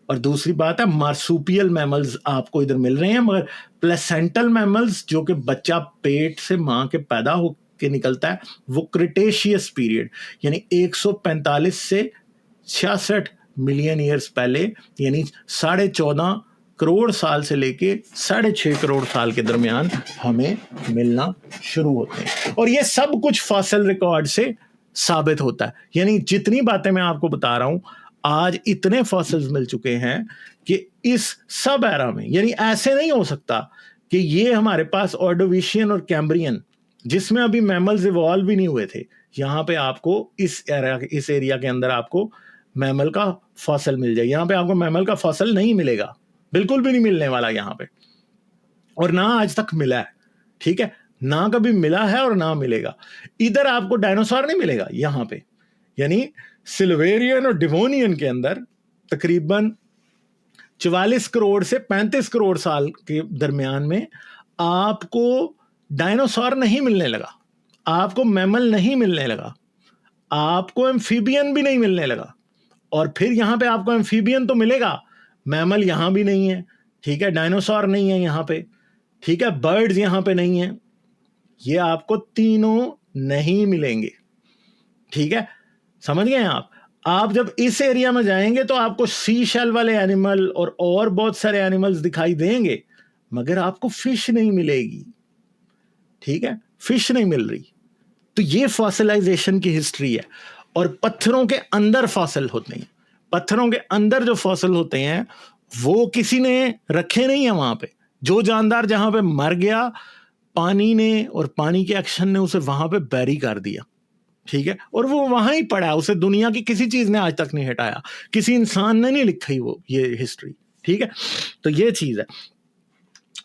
Speaker 1: और दूसरी बात है, मार्सूपियल मैमल्स आपको इधर मिल रहे हैं, मगर प्लेसेंटल मैमल्स जो कि बच्चा पेट से मां के पैदा हो के निकलता है, वो क्रिटेशियस पीरियड, यानी 145 से 66 मिलियन ईयर्स पहले, यानी 14.5 करोड़ साल से लेके 6.5 करोड़ साल के दरमियान हमें मिलना शुरू होते हैं। और ये सब कुछ फॉसिल रिकॉर्ड से साबित होता है। यानी जितनी बातें मैं आपको बता रहा हूं, आज इतने फॉसिल्स मिल चुके हैं कि इस सब एरा में, यानी ऐसे नहीं हो सकता कि ये हमारे पास ऑर्डोविशियन और कैम्ब्रियन, जिसमें अभी मैमल्स इवॉल्व भी नहीं हुए थे, यहां पे आपको इस एरिया के अंदर आपको मैमल का फॉसिल मिल जाए। यहां पे आपको मैमल का फॉसिल नहीं मिलेगा, बिल्कुल भी नहीं मिलने वाला यहां पे, और ना आज तक मिला है, ठीक है। ना कभी मिला है और ना मिलेगा। इधर आपको डायनासोर नहीं मिलेगा यहां पे, यानी सिल्वेरियन और डिवोनियन के अंदर तकरीबन 44 करोड़ से 35 करोड़ साल के दरमियान में आपको डायनासोर नहीं मिलने लगा, आपको मैमल नहीं मिलने लगा, आपको एम्फीबियन भी नहीं मिलने लगा। और फिर यहां पे आपको एम्फीबियन तो मिलेगा, मैमल यहां भी नहीं है, ठीक है। डायनासोर नहीं है यहां पे, ठीक है। बर्ड्स यहां पे नहीं है, ये आपको तीनों नहीं मिलेंगे, ठीक है। समझ गए आप जब इस एरिया में जाएंगे तो आपको सी शेल वाले एनिमल और बहुत सारे एनिमल्स दिखाई देंगे, मगर आपको फिश नहीं मिलेगी, ठीक है। फिश नहीं मिल रही। तो ये फॉसिलाइजेशन की हिस्ट्री है। और पत्थरों के अंदर फॉसिल होते हैं, पत्थरों के अंदर जो फॉसिल होते हैं वो किसी ने रखे नहीं है वहां पे। जो जानदार जहां पे मर गया, पानी ने और पानी के एक्शन ने उसे वहां पे बैरी कर दिया, ठीक है। और वो वहां ही पड़ा है, उसे दुनिया की किसी चीज ने आज तक नहीं हटाया, किसी इंसान ने नहीं लिखी वो ये हिस्ट्री, ठीक है। तो ये चीज है।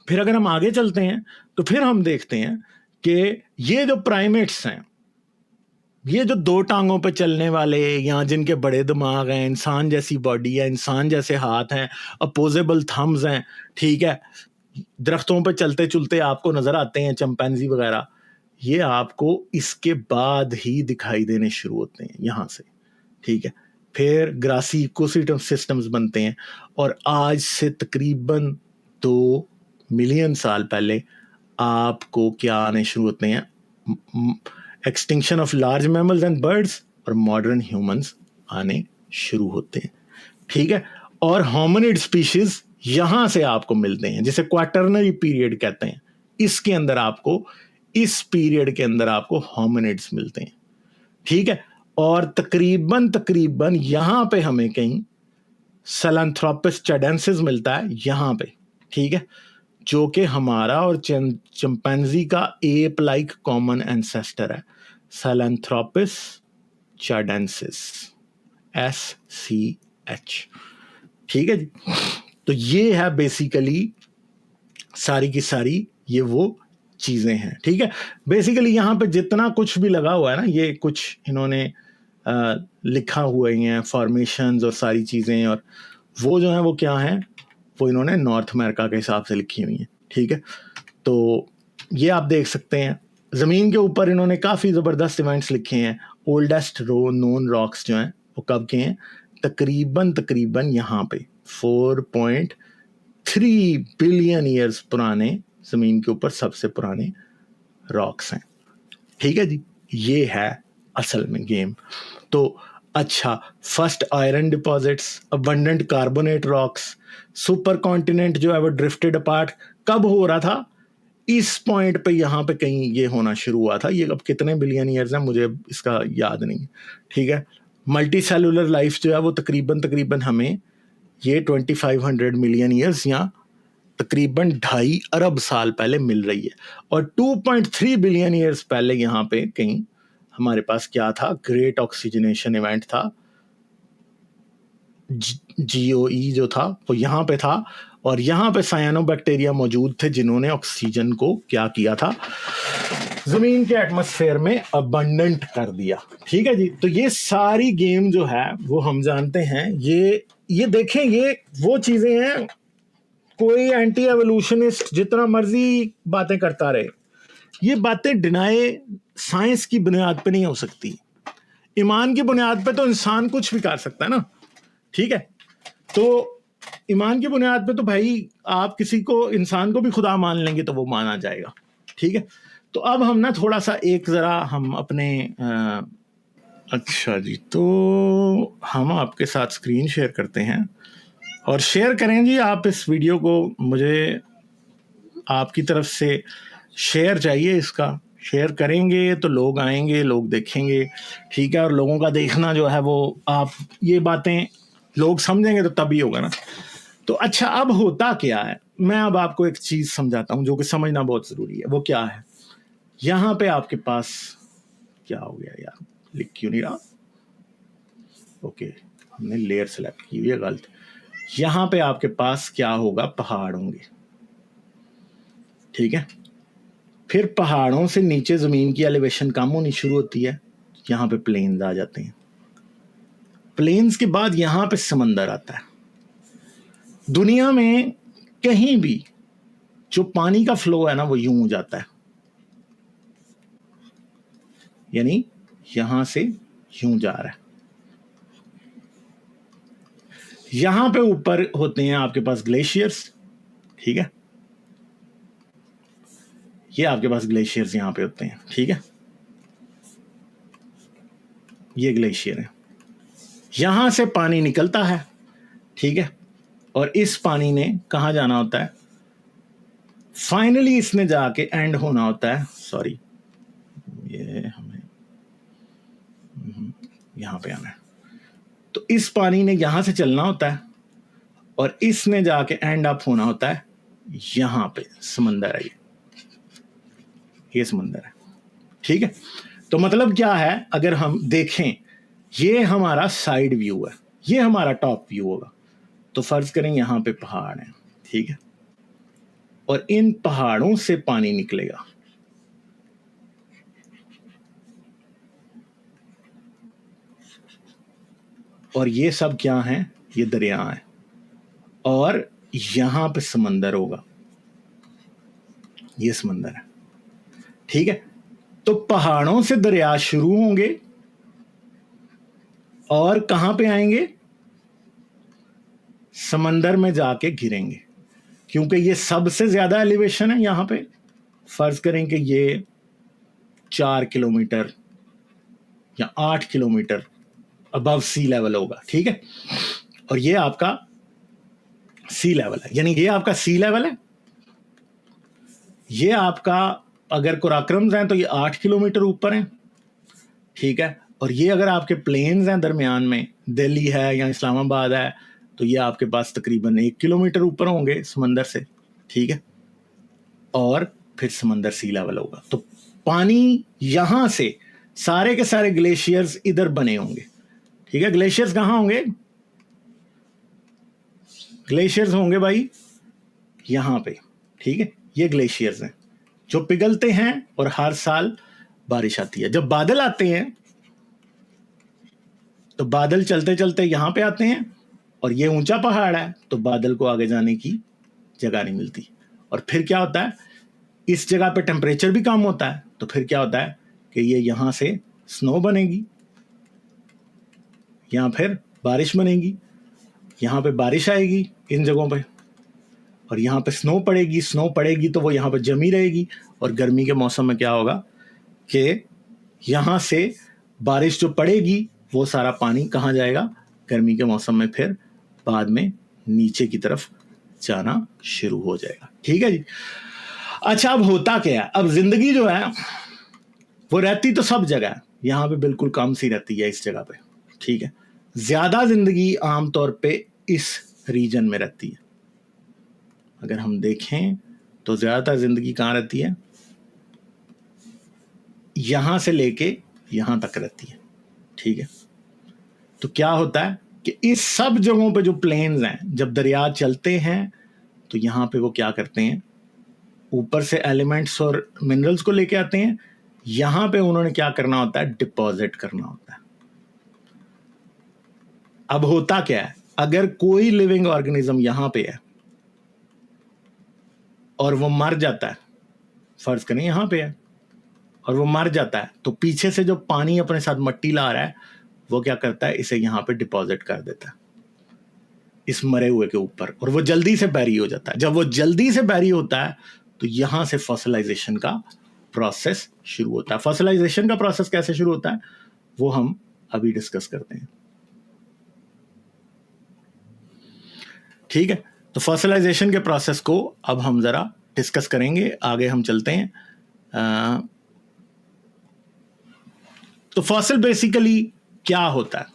Speaker 1: फिर अगर हम आगे चलते हैं तो फिर हम देखते हैं कि ये जो प्राइमेट्स हैं, ये जो 2 टांगों पे चलने वाले, या जिनके बड़े दिमाग हैं, इंसान जैसी बॉडी है, इंसान जैसे हाथ हैं, अपोजेबल थम्स हैं, ठीक है, दरख्तों पे चलते चलते आपको नजर आते हैं चिंपैंजी वगैरह, ये आपको इसके बाद ही दिखाई देने शुरू होते हैं यहां से, ठीक है। फिर ग्रासी इकोसिस्टम्स बनते हैं, और आज से तकरीबन 2 मिलियन साल पहले आपको क्या आने शुरू होते हैं? Extinction of large mammals and birds और मॉडर्न ह्यूमंस आने शुरू होते हैं, ठीक है। और होमिनिड स्पीशीज यहां से आपको मिलते हैं, जिसे क्वाटरनरी पीरियड कहते हैं। इसके अंदर आपको, इस पीरियड के अंदर आपको होमिनिड्स मिलते हैं, ठीक है। और तकरीबन यहां पे हमें कहीं सैलैंथ्रोपस चाडेंसिस मिलता है यहां पे, ठीक है, जो कि हमारा और चिंपैंजी का एप लाइक कॉमन एंसेस्टर है, सैलैंथ्रोपस चाडेंसिस, SCH, ठीक है जी। तो ये है बेसिकली सारी की सारी ये वो चीज़ें हैं, ठीक है। बेसिकली यहाँ पे जितना कुछ भी लगा हुआ है ना, ये कुछ इन्होंने लिखा हुआ ही है, फॉर्मेशंस और सारी चीज़ें, और वो जो है वो क्या है, वो इन्होंने नॉर्थ अमेरिका के हिसाब से लिखी हुई हैं, ठीक है। तो ये आप देख सकते हैं, ज़मीन के ऊपर इन्होंने काफ़ी ज़बरदस्त इवेंट्स लिखे हैं। ओल्डेस्ट नोन रॉक्स जो हैं वो कब के हैं, तकरीबन यहाँ पे 4.3 बिलियन ईयर्स पुराने ज़मीन के ऊपर सबसे पुराने रॉक्स हैं, ठीक है जी। ये है असल में गेम। तो अच्छा, first iron deposits, abundant carbonate rocks, super continent जो है वो ड्रिफ्टेड अपार्ट कब हो रहा था, इस पॉइंट पे यहाँ पे कहीं ये होना शुरू हुआ था। ये अब कितने बिलियन ईयर्स हैं मुझे इसका याद नहीं, ठीक है। मल्टी सेलुलर लाइफ जो है वो तकरीबन हमें ये 2500 मिलियन ईयर्स या तकरीबन 2.5 अरब साल पहले मिल रही है। और 2.3 बिलियन ईयर्स पहले यहाँ पे कहीं हमारे पास क्या था, ग्रेट ऑक्सीजनेशन इवेंट था, GOE जो था वो यहाँ पे था, और यहाँ पे साइनोबैक्टीरिया मौजूद थे जिन्होंने ऑक्सीजन को क्या किया था, जमीन के एटमॉस्फेयर में अबंडेंट कर दिया, ठीक है जी। तो ये सारी गेम जो है वो हम जानते हैं, ये देखें, ये वो चीजें हैं, कोई एंटी एवोल्यूशनिस्ट जितना मर्जी बातें करता रहे, ये बातें डिनाई साइंस की बुनियाद पे नहीं हो सकती। ईमान की बुनियाद पे तो इंसान कुछ भी कर सकता है ना, ठीक है। तो ईमान की बुनियाद पे तो भाई आप किसी को, इंसान को भी खुदा मान लेंगे तो वो माना जाएगा, ठीक है। तो अब हम ना थोड़ा सा एक जरा हम अपने अच्छा जी, तो हम आपके साथ स्क्रीन शेयर करते हैं, और शेयर करें जी आप इस वीडियो को, मुझे आपकी तरफ से शेयर चाहिए, इसका शेयर करेंगे तो लोग आएंगे, लोग देखेंगे, ठीक है। और लोगों का देखना जो है वो, आप ये बातें लोग समझेंगे तो तभी होगा ना। तो अच्छा, अब होता क्या है, मैं अब आपको एक चीज़ समझाता हूँ जो कि समझना बहुत ज़रूरी है। वो क्या है, यहाँ पे आपके पास क्या हो गया यार, लिख क्यों नहीं रहा, ओके हमने लेयर सेलेक्ट की हुई है गलत। यहाँ पे आपके पास क्या होगा, पहाड़ होंगे, ठीक है। फिर पहाड़ों से नीचे ज़मीन की एलिवेशन कम होनी शुरू होती है, यहाँ पे प्लेन्स आ जाते हैं। प्लेन्स के बाद यहाँ पे समंदर आता है। दुनिया में कहीं भी जो पानी का फ्लो है ना वो यूं हो जाता है, यानी यहां से यूं जा रहा है। यहां पे ऊपर होते हैं आपके पास ग्लेशियर्स, ठीक है। ये आपके पास ग्लेशियर्स यहां पे होते हैं, ठीक है। ये ग्लेशियर है, यहां से पानी निकलता है, ठीक है। और इस पानी ने कहां जाना होता है, फाइनली इसने जाके एंड होना होता है, सॉरी ये हमें यहां पे आना है। तो इस पानी ने यहां से चलना होता है और इसने जाके एंड अप होना होता है यहां पे, समंदर है ये समंदर है, ठीक है। तो मतलब क्या है, अगर हम देखें, ये हमारा साइड व्यू है, ये हमारा टॉप व्यू होगा। तो फर्ज करें यहां पे पहाड़ है, ठीक है, और इन पहाड़ों से पानी निकलेगा, और ये सब क्या है, ये दरिया है, और यहां पे समंदर होगा, ये समंदर है, ठीक है। तो पहाड़ों से दरिया शुरू होंगे और कहां पे आएंगे, समंदर में जाके गिरेंगे, क्योंकि ये सबसे ज्यादा एलिवेशन है यहां पे। फर्ज करें कि ये 4 किलोमीटर या 8 किलोमीटर अबव सी लेवल होगा, ठीक है। और ये आपका सी लेवल है, यानी ये आपका सी लेवल है, ये आपका अगर कुराक्रम्स हैं तो ये 8 किलोमीटर ऊपर है, ठीक है। और ये अगर आपके प्लेन्स हैं दरमियान में, दिल्ली है या इस्लामाबाद है, तो ये आपके पास तकरीबन 1 किलोमीटर ऊपर होंगे समंदर से, ठीक है। और फिर समंदर सी लेवल होगा, तो पानी यहां से सारे के सारे ग्लेशियर्स इधर बने होंगे, ठीक है। ग्लेशियर्स कहां होंगे, ग्लेशियर्स होंगे भाई यहां पे, ठीक है, ये ग्लेशियर्स हैं जो पिघलते हैं और हर साल बारिश आती है। जब बादल आते हैं तो बादल चलते चलते यहां पे आते हैं, और ये ऊंचा पहाड़ है तो बादल को आगे जाने की जगह नहीं मिलती। और फिर क्या होता है, इस जगह पे टेम्परेचर भी कम होता है, तो फिर क्या होता है कि ये यहां से स्नो बनेगी, यहां फिर बारिश बनेगी, यहां पे बारिश आएगी इन जगहों पे, और यहाँ पे स्नो पड़ेगी तो वो यहाँ पे जमी रहेगी। और गर्मी के मौसम में क्या होगा कि यहाँ से बारिश जो पड़ेगी वो सारा पानी कहाँ जाएगा, गर्मी के मौसम में फिर बाद में नीचे की तरफ जाना शुरू हो जाएगा। ठीक है जी। अच्छा, अब होता क्या है, अब जिंदगी जो है वो रहती तो सब जगह है, यहाँ पे बिल्कुल कम सी रहती है इस जगह पे। ठीक है, ज्यादा जिंदगी आमतौर पे इस रीजन में रहती है। अगर हम देखें तो ज्यादातर जिंदगी कहाँ रहती है, यहां से लेके यहां तक रहती है। ठीक है, तो क्या होता है कि इस सब जगहों पे जो प्लेन्स हैं, जब दरिया चलते हैं तो यहां पे वो क्या करते हैं, ऊपर से एलिमेंट्स और मिनरल्स को लेके आते हैं, यहां पे उन्होंने क्या करना होता है, डिपॉजिट करना होता है। अब होता क्या है, अगर कोई लिविंग ऑर्गेनिज्म यहां पे है और वो मर जाता है, फर्ज करें यहां पे है और वो मर जाता है, तो पीछे से जो पानी अपने साथ मट्टी ला रहा है वो क्या करता है, इसे यहां पे डिपॉजिट कर देता है इस मरे हुए के ऊपर, और वो जल्दी से बैरी हो जाता है। जब वो जल्दी से बैरी होता है तो यहां से फॉसिलाइजेशन का प्रोसेस शुरू होता है। फॉसिलाइजेशन का प्रोसेस कैसे शुरू होता है वो हम अभी डिस्कस करते हैं। ठीक है, तो फॉसिलाइजेशन के प्रोसेस को अब हम जरा डिस्कस करेंगे, आगे हम चलते हैं। तो फॉसिल बेसिकली क्या होता है,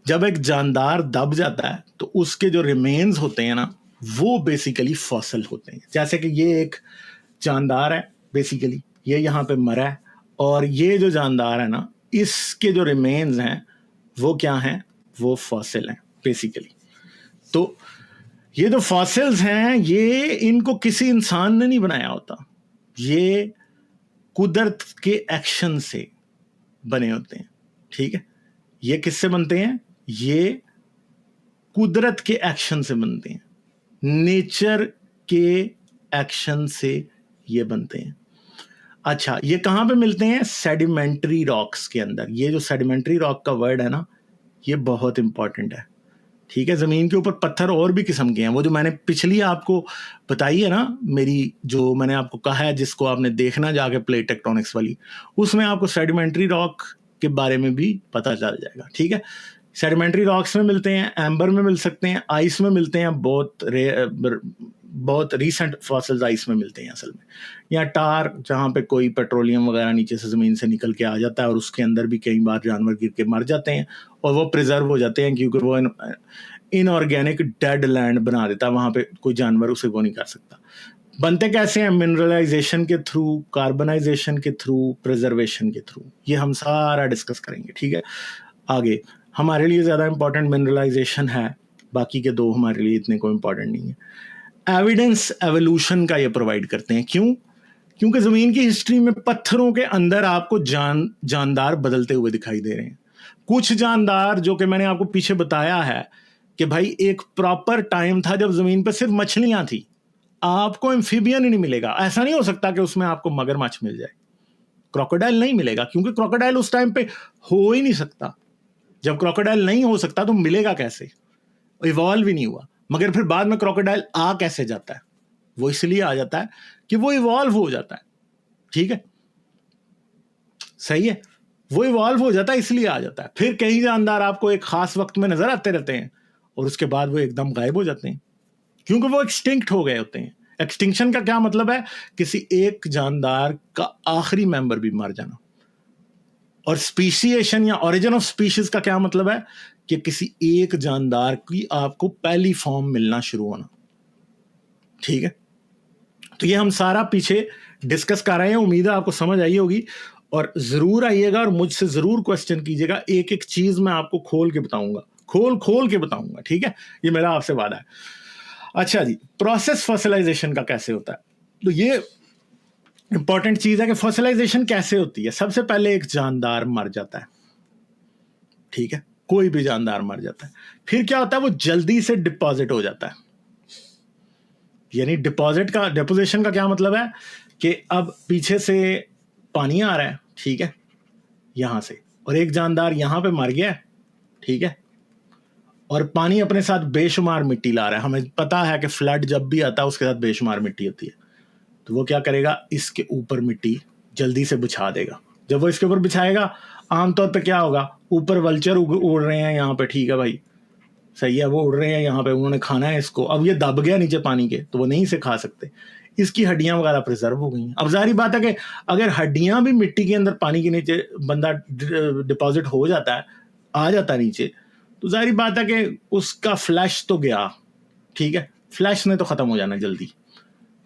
Speaker 1: जब एक जानदार दब जाता है तो उसके जो रिमेन्स होते हैं ना, वो बेसिकली फॉसिल होते हैं। जैसे कि ये एक जानदार है, बेसिकली ये यहाँ पे मरा है, और ये जो जानदार है ना, इसके जो रिमेन्स हैं वो क्या हैं, वो फॉसिल हैं बेसिकली। तो ये जो फॉसिल्स हैं, ये इनको किसी इंसान ने नहीं बनाया होता, ये कुदरत के एक्शन से बने होते हैं। ठीक है, ये किससे बनते हैं, ये कुदरत के एक्शन से बनते हैं, नेचर के एक्शन से ये बनते हैं। अच्छा, ये कहां पे मिलते हैं, सेडिमेंट्री रॉक्स के अंदर। ये जो सेडिमेंट्री रॉक का वर्ड है ना, ये बहुत इंपॉर्टेंट है। ठीक है, जमीन के ऊपर पत्थर और भी किस्म के हैं, वो जो मैंने पिछली आपको बताई है ना, मेरी जो मैंने आपको कहा है जिसको आपने देखना जाके प्लेट टेक्टोनिक्स वाली, उसमें आपको सेडिमेंट्री रॉक के बारे में भी पता चल जाएगा। ठीक है, सेडिमेंट्री रॉक्स में मिलते हैं, एम्बर में मिल सकते हैं, आइस में मिलते हैं, बहुत रीसेंट फॉसिल्स आइस में मिलते हैं असल में, या टार, जहाँ पे कोई पेट्रोलियम वगैरह नीचे से ज़मीन से निकल के आ जाता है और उसके अंदर भी कई बार जानवर गिर के मर जाते हैं और वो प्रिजर्व हो जाते हैं, क्योंकि वो इनऑर्गेनिक डेड लैंड बना देता है, वहाँ पे कोई जानवर उसे वो नहीं कर सकता। बनते कैसे हैं, मिनरलाइजेशन के थ्रू, कार्बनाइजेशन के थ्रू, प्रिजर्वेशन के थ्रू, ये हम सारा डिस्कस करेंगे। ठीक है, आगे हमारे लिए ज़्यादा इंपॉर्टेंट मिनरलाइजेशन है, बाकी के दो हमारे लिए इतने को इंपॉर्टेंट नहीं है। एविडेंस एवोल्यूशन का ये प्रोवाइड करते हैं, क्यों, क्योंकि ज़मीन की हिस्ट्री में पत्थरों के अंदर आपको जानदार बदलते हुए दिखाई दे रहे हैं। कुछ जानदार जो कि मैंने आपको पीछे बताया है कि भाई एक प्रॉपर टाइम था जब ज़मीन पर सिर्फ मछलियां थी, आपको एम्फीबियन ही नहीं मिलेगा। ऐसा नहीं हो सकता कि उसमें आपको मगरमच्छ मिल जाए, क्रोकोडाइल नहीं मिलेगा, क्योंकि क्रोकोडाइल उस टाइम पे हो ही नहीं सकता। जब क्रोकोडाइल नहीं हो सकता तो मिलेगा कैसे, इवॉल्व ही नहीं हुआ। मगर फिर बाद में क्रोकोडाइल आ कैसे जाता है, वो इसलिए आ जाता है कि वो इवॉल्व हो जाता है। ठीक है, सही है, वो इवॉल्व हो जाता है इसलिए आ जाता है। फिर कई जानदार आपको एक खास वक्त में नजर आते रहते हैं और उसके बाद वो एकदम गायब हो जाते हैं, क्योंकि वो एक्सटिंक्ट हो गए होते हैं। एक्सटिंक्शन का क्या मतलब है, किसी एक जानदार का आखिरी मेंबर भी मर जाना। और स्पीशिएशन या ओरिजिन ऑफ स्पीशीज का क्या मतलब है, कि किसी एक जानदार की आपको पहली फॉर्म मिलना शुरू होना। ठीक है, तो ये हम सारा पीछे डिस्कस कर रहे हैं, उम्मीद है आपको समझ आई होगी। और जरूर आइएगा और मुझसे जरूर क्वेश्चन कीजिएगा, एक एक चीज मैं आपको खोल के बताऊंगा, खोल के बताऊंगा। ठीक है, ये मेरा आपसे वादा है। अच्छा जी, प्रोसेस फॉसिलाइजेशन का कैसे होता है? तो ये इंपॉर्टेंट चीज है कि फॉसिलाइजेशन कैसे होती है। सबसे पहले एक जानदार मर जाता है, ठीक है, कोई भी जानदार मर जाता है। फिर क्या होता है, वो जल्दी से डिपॉजिट हो जाता है। यानी डिपोजिशन का क्या मतलब है कि अब पीछे से पानी आ रहा है, ठीक है, यहां से, और एक जानदार यहां पे मर गया है, ठीक है, और पानी अपने साथ बेशुमार मिट्टी ला रहा है। हमें पता है कि फ्लड जब भी आता है उसके साथ बेशुमार मिट्टी होती है। तो वो क्या करेगा, इसके ऊपर मिट्टी जल्दी से बिछा देगा। जब वो इसके ऊपर बिछाएगा, आमतौर पे क्या होगा, ऊपर वल्चर उड़ रहे हैं यहाँ पे, ठीक है भाई, सही है, वो उड़ रहे हैं यहाँ पे, उन्होंने खाना है इसको। अब ये दब गया नीचे पानी के, तो वो नहीं से खा सकते, इसकी हड्डियां वगैरह प्रिजर्व हो गई हैं। अब जाहिर बात है कि अगर हड्डियां भी मिट्टी के अंदर पानी के नीचे बंदा डिपॉजिट हो जाता है, आ जाता है नीचे, तो जाहिर बात है कि उसका फ्लैश तो गया, ठीक है, फ्लैश ने तो खत्म हो जाना जल्दी,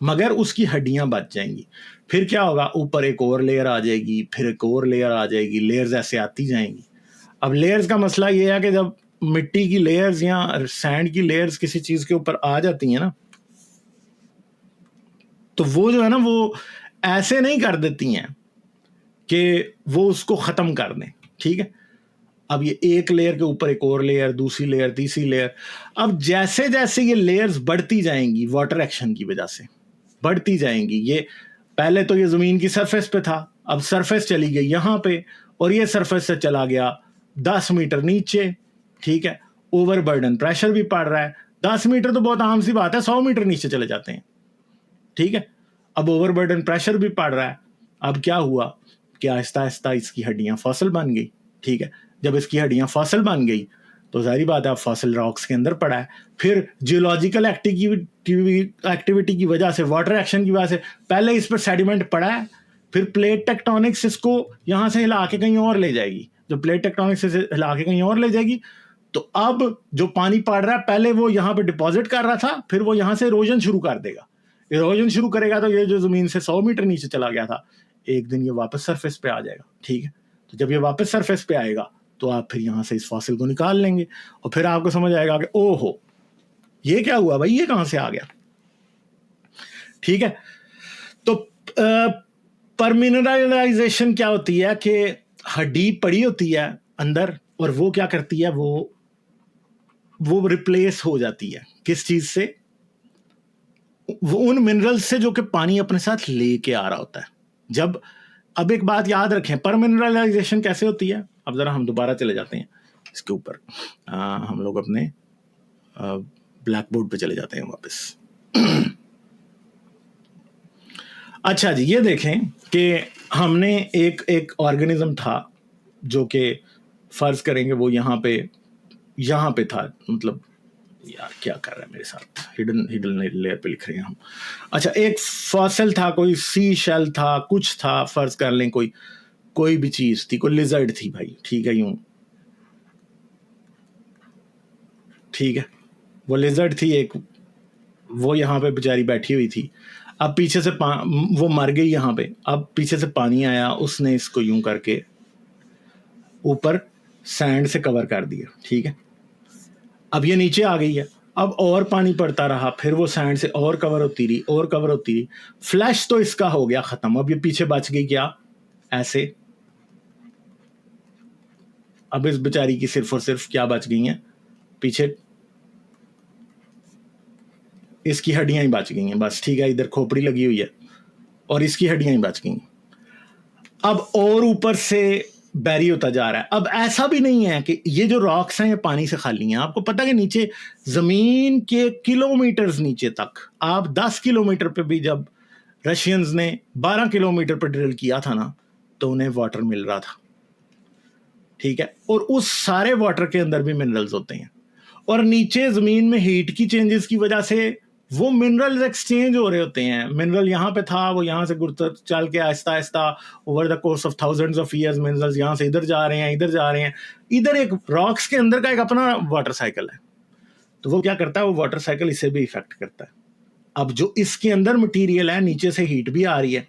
Speaker 1: मगर उसकी हड्डियां बच जाएंगी। फिर क्या होगा, ऊपर एक और लेयर आ जाएगी, फिर एक और लेयर आ जाएगी, लेयर्स ऐसे आती जाएंगी। अब लेयर्स का मसला ये है कि जब मिट्टी की लेयर्स या सैंड की लेयर्स किसी चीज के ऊपर आ जाती हैं ना, तो वो जो है ना, वो ऐसे नहीं कर देती हैं कि वो उसको खत्म कर दें, ठीक है। अब ये एक लेयर के ऊपर एक और लेयर, दूसरी लेयर, तीसरी लेयर। अब जैसे जैसे ये लेयर्स बढ़ती जाएंगी, वाटर एक्शन की वजह से बढ़ती जाएंगी, ये पहले तो ये जमीन की सरफेस पे था, अब सरफेस चली गई यहां पे, और ये सरफेस से चला गया 10 मीटर नीचे, ठीक है। ओवरबर्डन प्रेशर भी पड़ रहा है। 10 मीटर तो बहुत आम सी बात है, 100 मीटर नीचे चले जाते हैं, ठीक है। अब ओवरबर्डन प्रेशर भी पड़ रहा है। अब क्या हुआ कि आहिस्ता आहिस्ता इसकी हड्डियां फॉसिल बन गई, ठीक है। जब इसकी हड्डियां फॉसिल बन गई तो जाहिर बात है फॉसिल रॉक्स के अंदर पड़ा है। फिर जियोलॉजिकल एक्टिविटी की वजह से, वाटर एक्शन की वजह से, पहले इस पर सेडिमेंट पड़ा है, फिर प्लेट टेक्टोनिक्स इसको यहां से हिला के कहीं और ले जाएगी। जब प्लेट टेक्टोनिक्स से हिला के कहीं और ले जाएगी, तो अब जो पानी पड़ रहा है, पहले वो यहाँ पे डिपॉजिट कर रहा था, फिर वो यहां से इरोजन शुरू कर देगा। इरोजन शुरू करेगा तो ये जो जमीन से 100 मीटर नीचे चला गया था, एक दिन ये वापस सरफेस पे आ जाएगा, ठीक है। तो जब ये वापस सरफेस पे आएगा तो आप फिर यहां से इस फॉसिल को निकाल लेंगे, और फिर आपको समझ आएगा कि ओहो, ये क्या हुआ भाई, ये कहां से आ गया, ठीक है। तो परमिनरलाइजेशन क्या होती है कि हड्डी पड़ी होती है अंदर, और वो क्या करती है, वो रिप्लेस हो जाती है किस चीज से, वो उन मिनरल्स से जो कि पानी अपने साथ लेके आ रहा होता है। जब, अब एक बात याद रखें, परमिनरलाइजेशन कैसे होती है। अब जरा हम दोबारा चले जाते हैं इसके ऊपर, हम लोग अपने ब्लैक बोर्ड पे चले जाते हैं वापस। अच्छा जी, ये देखें कि हमने एक ऑर्गेनिज्म था जो कि फर्ज करेंगे वो यहाँ पे था, मतलब यार क्या कर रहा है मेरे साथ, हिडन लेयर पे लिख रहे हैं हम। अच्छा, एक फॉसिल था, कोई सी शेल था, कुछ था, फर्ज कर लें कोई भी चीज थी, कोई लिजर्ड थी भाई, ठीक है, यूं, ठीक है, वो लिजर्ड थी एक, वो यहाँ पे बेचारी बैठी हुई थी। अब पीछे से वो मर गई यहाँ पे, अब पीछे से पानी आया, उसने इसको यूं करके ऊपर सैंड से कवर कर दिया, ठीक है। अब ये नीचे आ गई है, अब और पानी पड़ता रहा, फिर वो सैंड से और कवर होती रही, फ्लैश तो इसका हो गया खत्म। अब ये पीछे बच गई क्या, ऐसे। अब इस बेचारी की सिर्फ और सिर्फ क्या बच गई हैं, पीछे इसकी हड्डियां ही बच गई हैं बस, ठीक है। इधर खोपड़ी लगी हुई है और इसकी हड्डियां ही बच गई। अब और ऊपर से बैरी होता जा रहा है। अब ऐसा भी नहीं है कि ये जो रॉक्स हैं ये पानी से खाली हैं। आपको पता है कि नीचे जमीन के किलोमीटर्स नीचे तक, आप 10 किलोमीटर पे भी, जब रशियंस ने 12 किलोमीटर पर ड्रिल किया था ना, तो उन्हें वाटर मिल रहा था, ठीक है। और उस सारे वाटर के अंदर भी मिनरल्स होते हैं, और नीचे जमीन में हीट की चेंजेस की वजह से वो मिनरल्स एक्सचेंज हो रहे होते हैं। मिनरल यहाँ पे था, वो यहाँ से गुड़तर चल के Aahista Aahista over the course of thousands of years minerals यहाँ से इधर जा रहे हैं, इधर जा रहे हैं। इधर एक रॉक्स के अंदर का एक अपना वाटर साइकिल है, तो वो क्या करता है, वो वाटर साइकिल इसे भी इफेक्ट करता है। अब जो इसके अंदर मटीरियल है, नीचे से हीट भी आ रही है,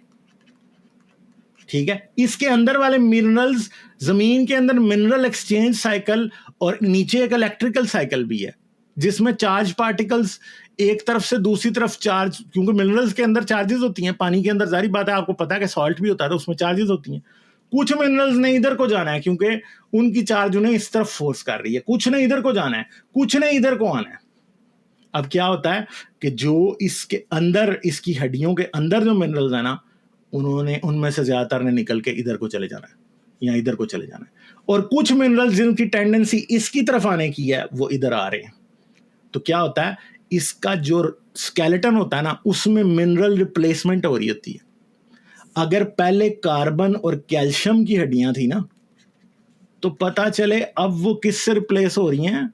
Speaker 1: ठीक है। इसके अंदर वाले मिनरल्स, जमीन के अंदर मिनरल एक्सचेंज साइकिल, और नीचे एक इलेक्ट्रिकल साइकिल भी है जिसमें चार्ज पार्टिकल्स एक तरफ से दूसरी तरफ चार्ज, क्योंकि मिनरल्स के अंदर चार्जेस होती हैं, पानी के अंदर जारी बात है, आपको पता है कि सॉल्ट भी होता है तो उसमें चार्जेस होती हैं। कुछ मिनरल्स ने इधर को जाना है क्योंकि उनकी चार्ज उन्हें इस तरफ फोर्स कर रही है, कुछ ने इधर को जाना है, कुछ ने इधर को आना है। अब क्या होता है कि जो इसके अंदर, इसकी हड्डियों के अंदर जो मिनरल्स है ना, उन्होंने उनमें से ज्यादातर ने निकल के इधर को चले जाना है या इधर को चले जाना है, और कुछ मिनरल्स जिनकी टेंडेंसी इसकी तरफ आने की है वो इधर आ रहे हैं। तो क्या होता है, इसका जो स्केलेटन होता है ना, उसमें मिनरल रिप्लेसमेंट हो रही होती है। अगर पहले कार्बन और कैल्शियम की हड्डियां थी ना, तो पता चले अब वो किससे रिप्लेस हो रही हैं,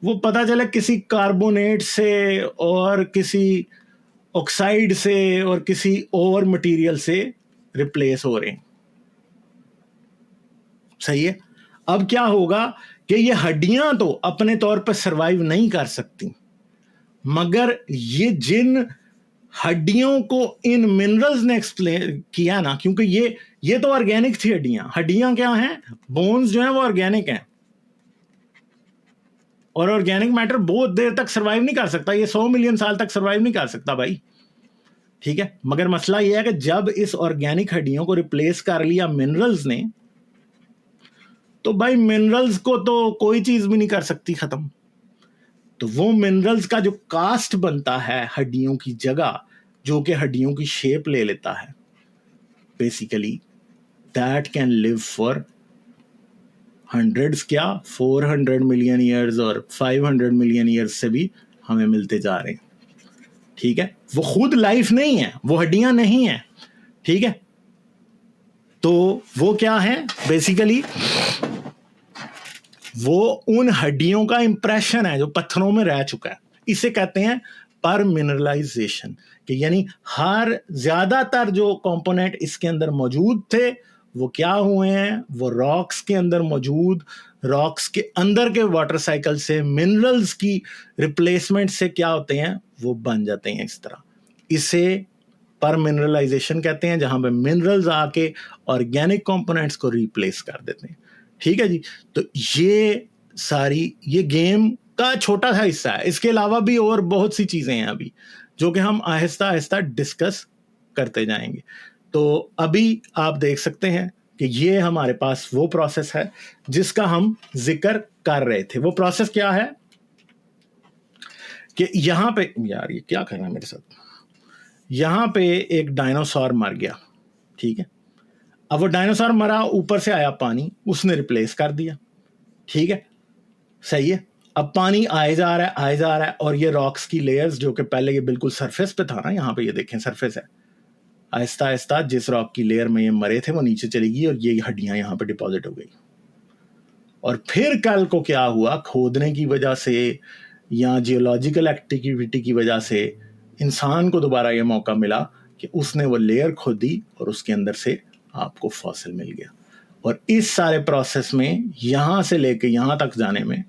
Speaker 1: वो पता चले किसी कार्बोनेट से और किसी ऑक्साइड से और किसी और मटेरियल से रिप्लेस हो रहे हैं। सही है। अब क्या होगा कि ये हड्डियां तो अपने तौर पर सरवाइव नहीं कर सकती, मगर ये जिन हड्डियों को इन मिनरल्स ने एक्सप्लेन किया ना, क्योंकि ये तो ऑर्गेनिक थी हड्डियां क्या हैं, बोन्स जो हैं वो ऑर्गेनिक हैं, और ऑर्गेनिक मैटर बहुत देर तक सरवाइव नहीं कर सकता, ये 100 मिलियन साल तक सरवाइव नहीं कर सकता भाई, ठीक है। मगर मसला यह है कि जब इस ऑर्गेनिक हड्डियों को रिप्लेस कर लिया मिनरल्स ने, तो भाई मिनरल्स को तो कोई चीज भी नहीं कर सकती खत्म। तो वो मिनरल्स का जो कास्ट बनता है हड्डियों की जगह, जो कि हड्डियों की शेप ले लेता है, basically that can live for hundreds, क्या 400 मिलियन ईयर्स और 500 मिलियन ईयर्स से भी हमें मिलते जा रहे हैं, ठीक है। वो खुद लाइफ नहीं है, वो हड्डियां नहीं है, ठीक है। तो वो क्या है, बेसिकली वो उन हड्डियों का इंप्रेशन है जो पत्थरों में रह चुका है। इसे कहते हैं पर मिनरलाइजेशन, कि यानी हर ज्यादातर जो कंपोनेंट इसके अंदर मौजूद थे वो क्या हुए हैं, वो रॉक्स के अंदर मौजूद, रॉक्स के अंदर के वाटर साइकिल से मिनरल्स की रिप्लेसमेंट से क्या होते हैं, वो बन जाते हैं इस तरह। इसे पर मिनरलाइजेशन कहते हैं, जहां पे मिनरल्स आके ऑर्गेनिक कंपोनेंट्स को रिप्लेस कर देते हैं, ठीक है जी। तो ये सारी ये गेम का छोटा सा हिस्सा है, इसके अलावा भी और बहुत सी चीजें हैं अभी जो कि हम आहिस्ता आहिस्ता डिस्कस करते जाएंगे। तो अभी आप देख सकते हैं कि ये हमारे पास वो प्रोसेस है जिसका हम जिक्र कर रहे थे। वो प्रोसेस क्या है कि यहां पे, यार ये क्या कर रहा है मेरे साथ, यहां पे एक डायनासोर मर गया, ठीक है। अब वो डायनासोर मरा, ऊपर से आया पानी, उसने रिप्लेस कर दिया, ठीक है, सही है। अब पानी आए जा रहा है आए जा रहा है, और ये रॉक्स की लेयर्स जो कि पहले ये बिल्कुल सरफेस पे था ना, यहाँ पे ये देखें सरफेस है, आहिस्ता आहिस्ता जिस रॉक की लेयर में ये मरे थे वो नीचे चली गई और ये हड्डियां यहाँ पे डिपॉजिट हो गई। और फिर कल को क्या हुआ, खोदने की वजह से या जियोलॉजिकल एक्टिविटी की वजह से इंसान को दोबारा ये मौका मिला कि उसने वो लेयर खोदी और उसके अंदर से आपको फॉसिल मिल गया। और इस सारे प्रोसेस में यहां से लेके यहां तक जाने में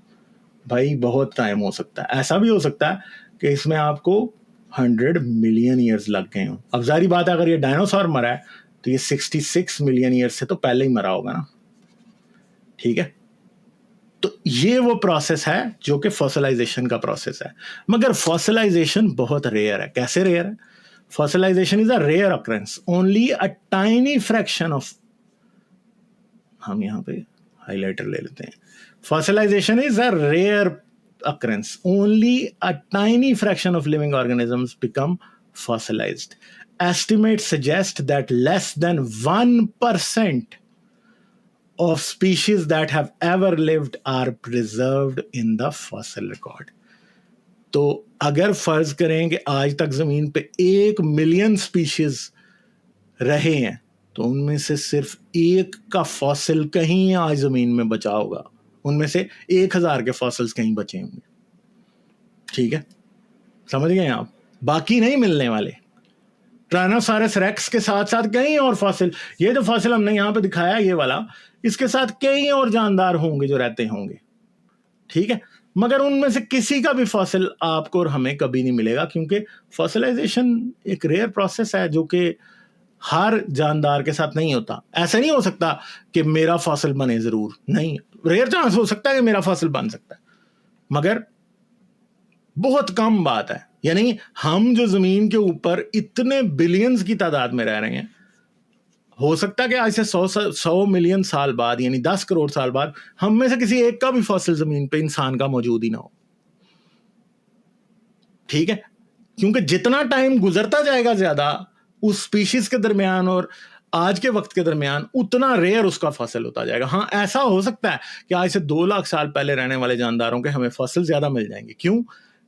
Speaker 1: भाई बहुत टाइम हो सकता है। ऐसा भी हो सकता है कि इसमें आपको 100 मिलियन ईयर्स लग गए हों। अब जारी बात है, अगर ये डायनासोर मरा है तो ये 66 मिलियन ईयर्स से तो पहले ही मरा होगा ना, ठीक है। तो ये वो प्रोसेस है जो कि फॉसिलाइजेशन का प्रोसेस है। मगर फॉसिलाइजेशन बहुत रेयर है। कैसे रेयर है? Fossilization is a rare occurrence, only a tiny fraction of, हम यहां पे हाइलाइटर ले लेते हैं, fossilization is a rare occurrence. Only a tiny fraction of living organisms become fossilized. Estimates suggest that less than 1% of species that have ever lived are preserved in the fossil record. तो अगर फर्ज करें कि आज तक जमीन पे 1 million species रहे हैं, तो उनमें से सिर्फ एक का फॉसिल कहीं आज जमीन में बचा होगा, उनमें से 1000 के फॉसिल्स कहीं बचे होंगे, ठीक है, समझ गए आप? बाकी नहीं मिलने वाले। ट्रायनोसॉरस रेक्स के साथ साथ कई और फॉसिल, ये जो फॉसिल हमने यहां पे दिखाया ये वाला, इसके साथ कई और जानदार होंगे जो रहते होंगे, ठीक है। मगर उनमें से किसी का भी फॉसिल आपको और हमें कभी नहीं मिलेगा, क्योंकि फॉसिलाइजेशन एक रेयर प्रोसेस है जो कि हर जानदार के साथ नहीं होता। ऐसा नहीं हो सकता कि मेरा फॉसिल बने, जरूर नहीं, रेयर चांस हो सकता है कि मेरा फॉसिल बन सकता है, मगर बहुत कम बात है। यानी हम जो जमीन के ऊपर इतने बिलियंस की तादाद में रह रहे हैं, हो सकता है कि आज से 100 मिलियन साल बाद, यानी 10 करोड़ साल बाद, हम में से किसी एक का भी फॉसिल जमीन पे इंसान का मौजूद ही ना हो। ठीक है, क्योंकि जितना टाइम गुजरता जाएगा ज्यादा उस स्पीशीज के दरमियान और आज के वक्त के दरमियान, उतना रेयर उसका फॉसिल होता जाएगा। हाँ, ऐसा हो सकता है कि आज से 2 लाख साल पहले रहने वाले जानदारों के हमें फॉसिल ज्यादा मिल जाएंगे। क्यों?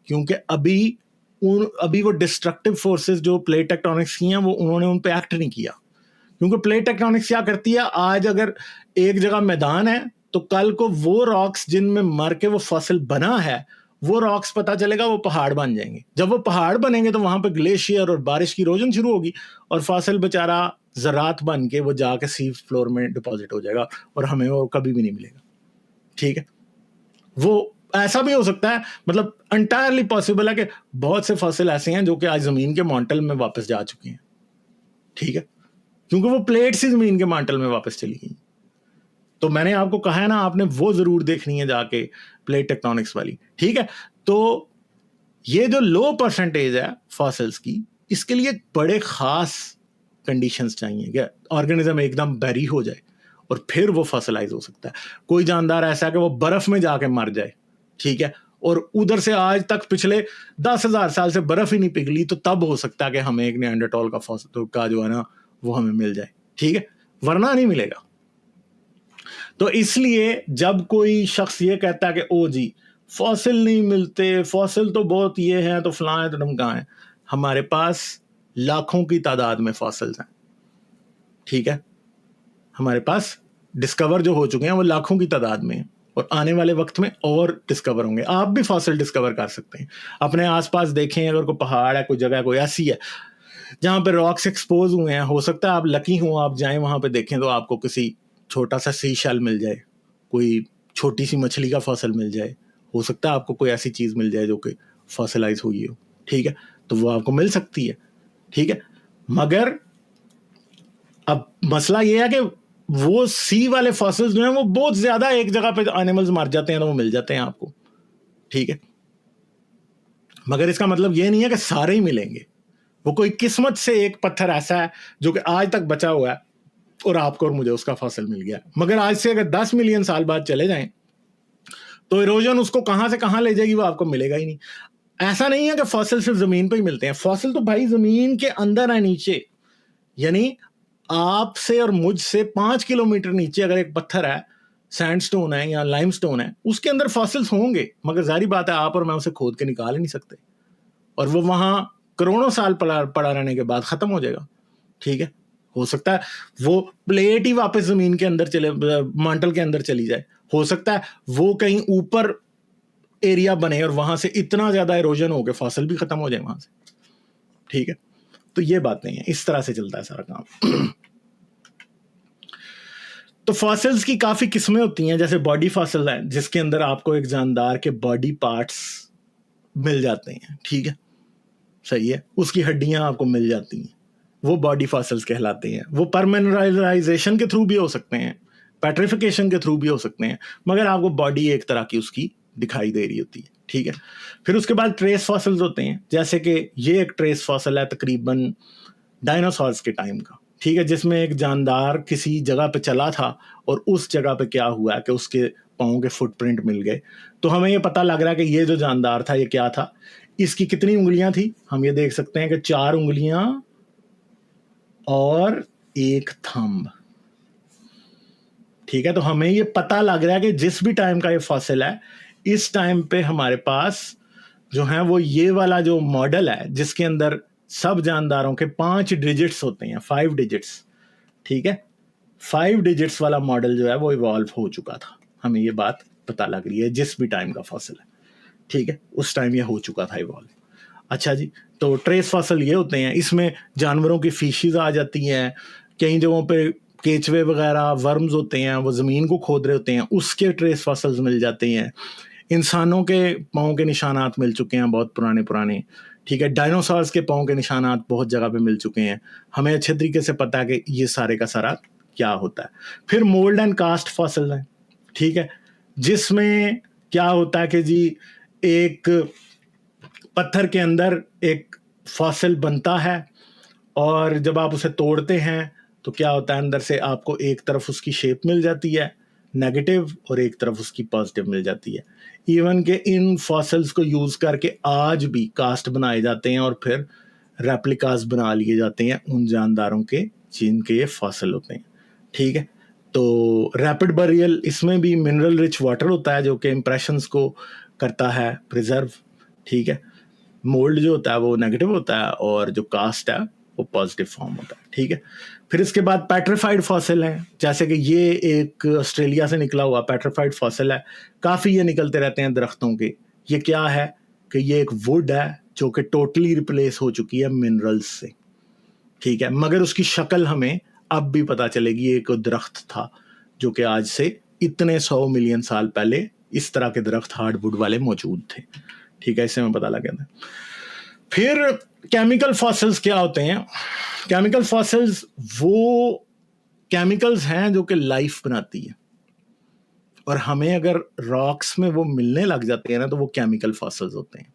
Speaker 1: क्योंकि अभी वो डिस्ट्रक्टिव फोर्सेस जो प्लेट टेक्टोनिक्स की हैं, वो उन्होंने उन पे एक्ट नहीं किया। क्योंकि प्लेट टेक्टोनिक्स क्या करती है, आज अगर एक जगह मैदान है तो कल को वो रॉक्स जिनमें मर के वो फॉसिल बना है, वो रॉक्स पता चलेगा वो पहाड़ बन जाएंगे। जब वो पहाड़ बनेंगे तो वहां पे ग्लेशियर और बारिश की इरोजन शुरू होगी और फॉसिल बेचारा ज़रात बन के वो जाके सी फ्लोर में डिपॉजिट हो जाएगा और हमें वो कभी भी नहीं मिलेगा। ठीक है, वो ऐसा भी हो सकता है, मतलब एंटायरली पॉसिबल है कि बहुत से फॉसिल ऐसे हैं जो कि आज जमीन के मॉन्टल में वापस जा चुके हैं। ठीक है, क्योंकि वो प्लेट्स ही जमीन के मॉन्टल में वापस चली गई। तो मैंने आपको कहा है ना, आपने वो जरूर देखनी है जाके, प्लेट टेक्टोनिक्स वाली। ठीक है, तो ये जो लो परसेंटेज है फॉसिल्स की, इसके लिए बड़े खास कंडीशंस चाहिए कि ऑर्गेनिज्म एकदम बैरी हो जाए और फिर वो फॉसिलाइज हो सकता है। कोई जानदार ऐसा है कि वो बर्फ में जाके मर जाए, ठीक है, और उधर से आज तक पिछले 10,000 साल से बर्फ ही नहीं पिघली, तो तब हो सकता है कि हमें एक निएंडरटॉल का फॉसिल का जो है ना वो हमें मिल जाए। ठीक है, वरना नहीं मिलेगा। तो इसलिए जब कोई शख्स ये कहता है कि ओ जी फॉसिल नहीं मिलते, फॉसिल तो बहुत ये हैं तो फलां है तो ढमका है, हमारे पास लाखों की तादाद में फॉसिल्स हैं। ठीक है, हमारे पास डिस्कवर जो हो चुके हैं वो लाखों की तादाद में हैं और आने वाले वक्त में और डिस्कवर होंगे। आप भी फॉसिल डिस्कवर कर सकते हैं। अपने आसपास देखें, अगर कोई पहाड़ है, कोई जगह कोई ऐसी है जहां पे रॉक्स एक्सपोज हुए हैं, हो सकता है आप लकी हो, आप जाएं वहां पे देखें तो आपको किसी छोटा सा सी शेल मिल जाए, कोई छोटी सी मछली का फॉसिल मिल जाए, हो सकता है आपको कोई ऐसी चीज मिल जाए जो कि फॉसिलाइज हुई हो। ठीक है, तो वो आपको मिल सकती है। ठीक है, मगर अब मसला ये है कि वो सी वाले फॉसिल्स जो हैं वो बहुत ज्यादा, एक जगह पे एनिमल्स मर जाते हैं तो वो मिल जाते हैं आपको। ठीक है, मगर इसका मतलब ये नहीं है कि सारे ही मिलेंगे। वो कोई किस्मत से एक पत्थर ऐसा है जो कि आज तक बचा हुआ है और आपको और मुझे उसका फॉसिल मिल गया। मगर आज से अगर 10 मिलियन साल बाद चले जाएं तो इरोजन उसको कहां से कहां ले जाएगी, वो आपको मिलेगा ही नहीं। ऐसा नहीं है कि फॉसिल सिर्फ जमीन पे ही मिलते हैं, फॉसिल तो भाई जमीन के अंदर है, नीचे। यानी आपसे और मुझसे 5 किलोमीटर नीचे अगर एक पत्थर है, सैंडस्टोन है या लाइमस्टोन है, उसके अंदर फॉसिल्स होंगे, मगर जारी बात है आप और मैं उसे खोद के निकाल ही नहीं सकते और वो वहां करोड़ों साल पड़ा रहने के बाद खत्म हो जाएगा। ठीक है, हो सकता है वो प्लेट ही वापस जमीन के अंदर चले, मांटल के अंदर चली जाए। हो सकता है वो कहीं ऊपर एरिया बने और वहां से इतना ज्यादा इरोजन हो के फॉसिल भी खत्म हो जाए वहां से। ठीक है, तो ये बात नहीं है, इस तरह से चलता है सारा काम। तो फॉसिल्स की काफी किस्में होती हैं, जैसे बॉडी फॉसिल है जिसके अंदर आपको एक जानदार के बॉडी पार्ट्स मिल जाते हैं। ठीक है, सही है, उसकी हड्डियां आपको मिल जाती हैं, वो बॉडी फॉसिल्स कहलाते हैं। वो परमिनराइजेशन के थ्रू भी हो सकते हैं, पेट्रिफिकेशन के थ्रू भी हो सकते हैं, मगर आपको बॉडी एक तरह की उसकी दिखाई दे रही होती है। ठीक है, फिर उसके बाद ट्रेस फॉसिल्स होते हैं, जैसे कि ये एक ट्रेस फॉसिल है तकरीबन डायनासोर्स के टाइम का। ठीक है, जिसमें एक जानदार किसी जगह पे चला था और उस जगह पे क्या हुआ कि उसके पाँव के फुटप्रिंट मिल गए। तो हमें ये पता लग रहा है कि ये जो जानदार था ये क्या था, इसकी कितनी उंगलियां थी। हम ये देख सकते हैं कि 4 उंगलियां और एक थंब। ठीक है, तो हमें ये पता लग रहा है कि जिस भी टाइम का ये फॉसिल है, इस टाइम पे हमारे पास जो है वो ये वाला जो मॉडल है जिसके अंदर सब जानदारों के 5 डिजिट्स होते हैं, 5 डिजिट्स। ठीक है, 5 डिजिट्स वाला मॉडल जो है वो इवॉल्व हो चुका था। हमें ये बात पता लग रही है जिस भी टाइम का फॉसिल है। ठीक है, उस टाइम ये हो चुका था इवॉल्व। अच्छा जी, तो ट्रेस फॉसिल ये होते हैं, इसमें जानवरों की फीशिज आ जाती हैं, कई जगहों पे केचवे वगैरह वर्म्स होते हैं, वो ज़मीन को खोद रहे होते हैं, उसके ट्रेस फॉसिल्स मिल जाते हैं। इंसानों के पाँव के निशानात मिल चुके हैं बहुत पुराने पुराने। ठीक है, डायनासोर्स के पाँव के निशानात बहुत जगह पे मिल चुके हैं। हमें अच्छे तरीके से पता है कि ये सारे का सारा क्या होता है। फिर मोल्ड एंड कास्ट फॉसिल है। ठीक है, जिसमें क्या होता है कि जी एक पत्थर के अंदर एक फॉसिल बनता है और जब आप उसे तोड़ते हैं तो क्या होता है, अंदर से आपको एक तरफ उसकी शेप मिल जाती है नेगेटिव और एक तरफ उसकी पॉजिटिव मिल जाती है। इवन के इन फॉसिल्स को यूज करके आज भी कास्ट बनाए जाते हैं और फिर रेप्लिकास बना लिए जाते हैं उन जानदारों के जिनके ये फॉसिल होते हैं। ठीक है, तो रैपिड बरियल, इसमें भी मिनरल रिच वाटर होता है जो कि इंप्रेशंस को करता है प्रिजर्व। ठीक है, मोल्ड जो होता है वो नेगेटिव होता है और जो कास्ट है वो पॉजिटिव फॉर्म होता है। ठीक है, फिर इसके बाद पेट्रिफाइड फॉसिल है, जैसे कि ये एक ऑस्ट्रेलिया से निकला हुआ पेट्रिफाइड फॉसिल है। काफ़ी ये निकलते रहते हैं दरख्तों के। ये क्या है कि ये एक वुड है जो कि टोटली रिप्लेस हो चुकी है मिनरल्स से। ठीक है, मगर उसकी शक्ल हमें अब भी पता चलेगी, एक दरख्त था जो कि आज से इतने 100 मिलियन साल पहले इस तरह के दरख्त हार्डवुड वाले मौजूद थे। ठीक है, इससे हमें पता लग गया था। फिर केमिकल फॉसिल्स क्या होते हैं? केमिकल फॉसिल्स वो केमिकल्स हैं जो कि लाइफ बनाती है, और हमें अगर रॉक्स में वो मिलने लग जाते हैं ना तो वो केमिकल फॉसिल्स होते हैं।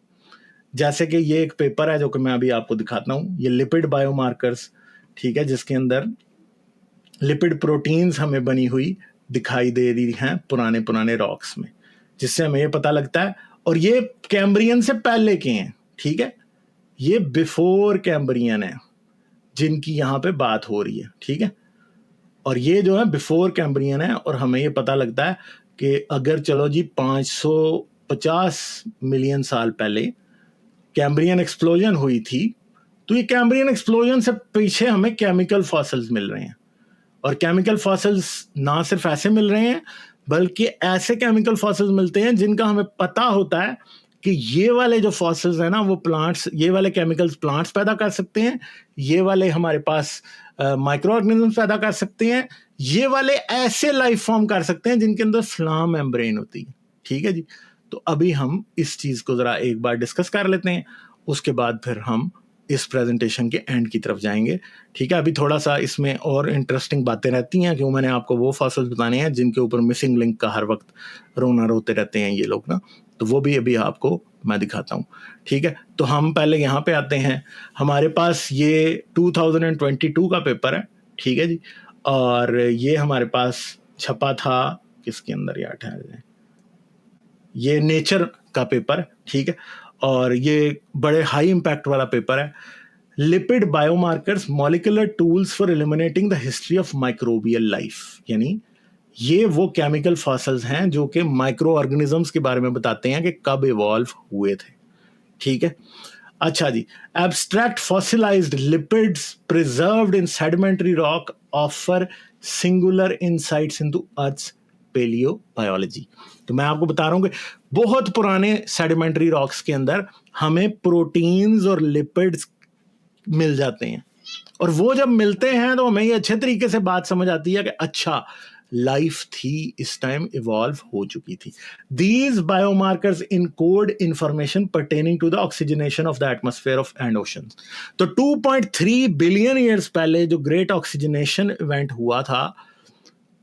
Speaker 1: जैसे कि ये एक पेपर है जो कि मैं अभी आपको दिखाता हूँ, ये लिपिड बायोमार्कर्स। ठीक है, जिसके अंदर लिपिड प्रोटीन्स हमें बनी हुई दिखाई दे रही हैं पुराने पुराने रॉक्स में, जिससे हमें ये पता लगता है। और ये कैम्ब्रियन से पहले के हैं। ठीक है, ये बिफोर कैम्ब्रियन है जिनकी यहाँ पे बात हो रही है। ठीक है, और ये जो है बिफोर कैम्ब्रियन है, और हमें ये पता लगता है कि अगर चलो जी 550 मिलियन साल पहले कैम्ब्रियन एक्सप्लोजन हुई थी, तो ये कैम्ब्रियन एक्सप्लोजन से पीछे हमें केमिकल फॉसिल्स मिल रहे हैं। और केमिकल फॉसिल्स ना सिर्फ ऐसे मिल रहे हैं, बल्कि ऐसे केमिकल फॉसिल्स मिलते हैं जिनका हमें पता होता है कि ये वाले जो फॉसिल्स हैं ना वो प्लांट्स, ये वाले केमिकल्स प्लांट्स पैदा कर सकते हैं, ये वाले हमारे पास माइक्रो ऑर्गेनिजम्स पैदा कर सकते हैं, ये वाले ऐसे लाइफ फॉर्म कर सकते हैं जिनके अंदर फ्लाम मेम्ब्रेन होती है। ठीक है जी, तो अभी हम इस चीज को जरा एक बार डिस्कस कर लेते हैं, उसके बाद फिर हम इस प्रेजेंटेशन के एंड की तरफ जाएंगे। ठीक है, अभी थोड़ा सा इसमें और इंटरेस्टिंग बातें रहती हैं, क्यों मैंने आपको वो फॉसिल्स बताने हैं जिनके ऊपर मिसिंग लिंक का हर वक्त रोना रोते रहते हैं ये लोग ना, तो वो भी अभी आपको मैं दिखाता हूँ। ठीक है, तो हम पहले यहाँ पे आते हैं। हमारे पास ये 2022 का पेपर है। ठीक है जी, और ये हमारे पास छपा था किसके अंदर, यार ठहर जाए, ये नेचर का पेपर। ठीक है, और ये बड़े हाई इम्पैक्ट वाला पेपर है, lipid biomarkers molecular tools for eliminating the history of microbial life. यानी ये वो केमिकल फॉसिल्स हैं जो कि माइक्रो ऑर्गेनिजम्स के बारे में बताते हैं कि कब इवॉल्व हुए थे। ठीक है, अच्छा जी, abstract fossilised lipids preserved in sedimentary rock offer singular insights into earth's palaeobiology. तो मैं आपको बता रहा हूं कि बहुत पुराने सेडिमेंटरी रॉक्स के अंदर हमें प्रोटीन्स और लिपिड्स मिल जाते हैं, और वो जब मिलते हैं तो हमें ये अच्छे तरीके से बात समझ आती है कि अच्छा लाइफ थी, इस टाइम इवॉल्व हो चुकी थी। These biomarkers encode information pertaining to the oxygenation of the atmosphere of and oceans. तो 2.3 बिलियन ईयर्स पहले जो ग्रेट ऑक्सीजनेशन इवेंट हुआ था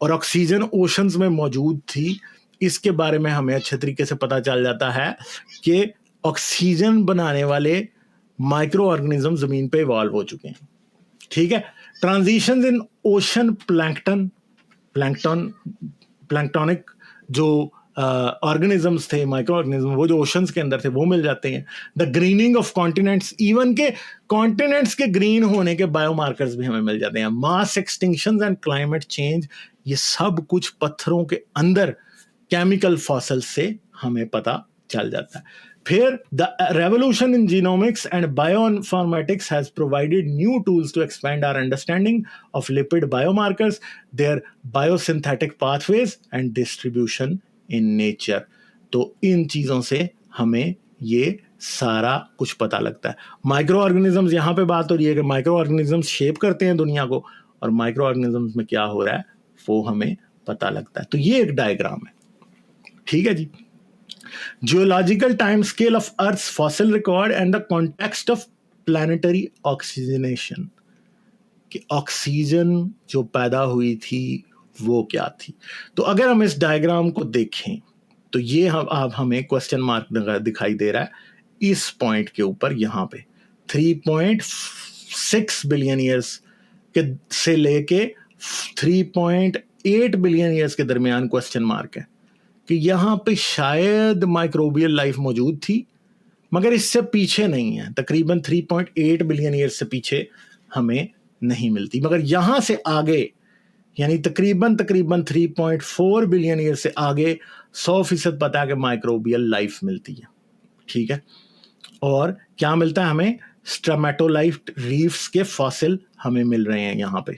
Speaker 1: और ऑक्सीजन ओशंस में मौजूद थी, इसके बारे में हमें अच्छे तरीके से पता चल जाता है कि ऑक्सीजन बनाने वाले माइक्रो ऑर्गेनिज्म जमीन पे इवॉल्व हो चुके हैं। ठीक है, ट्रांजिशन इन ओशन प्लैंक्टोनिक जो ऑर्गेनिजम्स थे, माइक्रो ऑर्गेनिज्म, वो जो ओशंस के अंदर थे वो मिल जाते हैं। The grinning of continents, even के कॉन्टिनेंट्स के ग्रीन होने के बायोमार्कर्स भी हमें मिल जाते हैं। मास एक्सटिंक्शंस एंड क्लाइमेट चेंज, ये सब कुछ पत्थरों के अंदर केमिकल फॉसिल्स से हमें पता चल जाता है। फिर the revolution in genomics and bioinformatics has provided new tools to expand our understanding of lipid biomarkers, their biosynthetic pathways and distribution in nature. तो इन चीजों से हमें ये सारा कुछ पता लगता है। माइक्रो ऑर्गेनिजम्स, यहाँ पे बात हो रही है कि माइक्रो ऑर्गेनिजम्स शेप करते हैं दुनिया को, और माइक्रो ऑर्गेनिजम्स में क्या हो रहा है वो हमें पता लगता है। तो ये एक डायग्राम है। ठीक है जी, geological time scale of Earth's fossil record and the context of planetary oxygenation, कि ऑक्सीजन जो पैदा हुई थी वो क्या थी। तो अगर हम इस डायग्राम को देखें तो ये अब हमें क्वेश्चन मार्क दिखाई दे रहा है, इस पॉइंट के ऊपर यहाँ पे 3.6 बिलियन ईयर्स के से लेके 3.8 बिलियन ईयर्स के दरमियान क्वेश्चन मार्क है कि यहाँ पे शायद माइक्रोबियल लाइफ मौजूद थी, मगर इससे पीछे नहीं है। तकरीबन 3.8 बिलियन ईयर्स से पीछे हमें नहीं मिलती, मगर यहाँ से आगे यानी तकरीबन 3.4 बिलियन ईयर से आगे 100% पता है कि माइक्रोबियल लाइफ मिलती है। ठीक है, और क्या मिलता है हमें? स्ट्रमेटोलाइफ रीफ्स के फॉसिल हमें मिल रहे हैं यहाँ पे।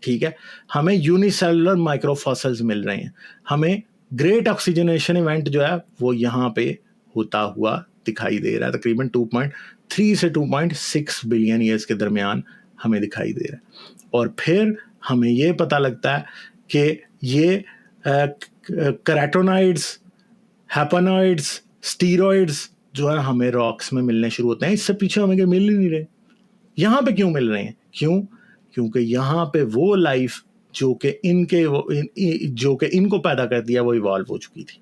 Speaker 1: ठीक है, हमें यूनिसेलुलर माइक्रोफॉसिल्स मिल रहे हैं, हमें ग्रेट ऑक्सीजनेशन इवेंट जो है वो यहाँ पे होता हुआ दिखाई दे रहा है। तकरीबन 2.3 से 2.6 बिलियन ईयर्स के दरमियान हमें दिखाई दे रहा है। और फिर हमें ये पता लगता है कि ये कैराटोनाइड्स, हैपेनॉइड्स, स्टीरॉइड्स जो है हमें रॉक्स में मिलने शुरू होते हैं। इससे पीछे हमें मिल ही नहीं रहे। यहाँ पे क्यों मिल रहे हैं? क्योंकि यहाँ पे वो लाइफ जो कि इनको पैदा कर दिया वो इवॉल्व हो चुकी थी।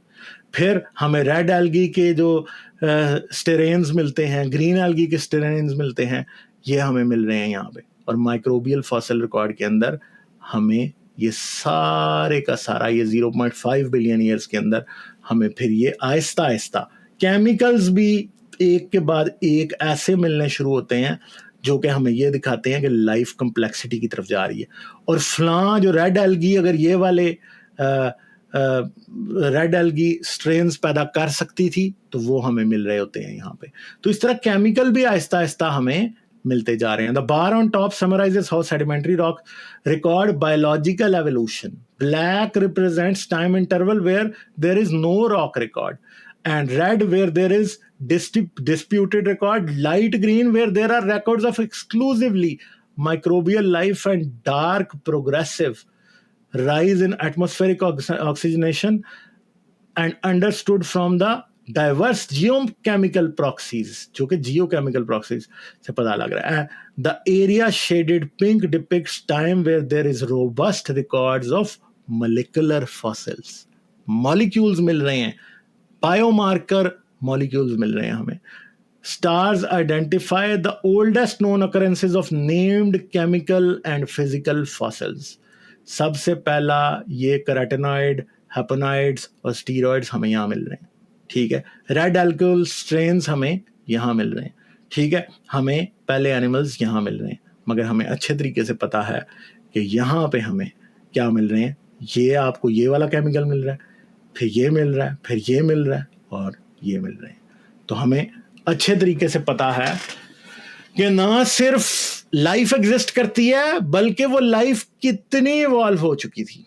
Speaker 1: फिर हमें रेड एल्गी के जो स्टेरेन्स मिलते हैं, ग्रीन एल्गी के स्टेरेन्स मिलते हैं, ये हमें मिल रहे हैं यहाँ पे। और माइक्रोबियल फॉसिल रिकॉर्ड के अंदर हमें ये सारे का सारा ये 0.5 बिलियन ईयर्स के अंदर हमें फिर ये आहिस्ता आहिस्ता केमिकल्स भी एक के बाद एक ऐसे मिलने शुरू होते हैं जो कि हमें ये दिखाते हैं कि लाइफ कम्प्लेक्सिटी की तरफ जा रही है। और फलां जो रेड एल्गी अगर ये वाले रेड एल्गी स्ट्रेन्स पैदा कर सकती थी तो वो हमें मिल रहे होते हैं यहाँ पे। तो इस तरह केमिकल भी आहिस्ता आहिस्ता हमें मिलते जा रहे हैं। The bar on top summarises how sedimentary rock record biological evolution. Black represents time interval where there is no rock record, and red where there is disputed record, light green where there are records of exclusively microbial life, and dark progressive rise in atmospheric oxygenation and understood from the diverse geochemical proxies, जो कि geochemical proxies से पता लग रहा है। The area shaded pink depicts time where there is robust records of molecular fossils. Molecules मिल रहे हैं, biomarker molecules मिल रहे हैं हमें। Stars identify the oldest known occurrences of named chemical and physical fossils. सबसे पहला ये कैराटिनॉइड, हैपेनॉइड्स और स्टीरॉइड्स हमें यहाँ मिल रहे हैं। ठीक है, रेड एल्कोहल स्ट्रेन्स हमें यहाँ मिल रहे हैं। ठीक है, हमें पहले एनिमल्स यहाँ मिल रहे हैं, मगर हमें अच्छे तरीके से पता है कि यहाँ पे हमें क्या मिल रहे हैं। ये आपको ये वाला केमिकल मिल रहा है, फिर ये मिल रहा है, फिर ये मिल रहा है और ये मिल रहे हैं। तो हमें अच्छे तरीके से पता है कि ना सिर्फ लाइफ एग्जिस्ट करती है बल्कि वो लाइफ कितनी इवॉल्व हो चुकी थी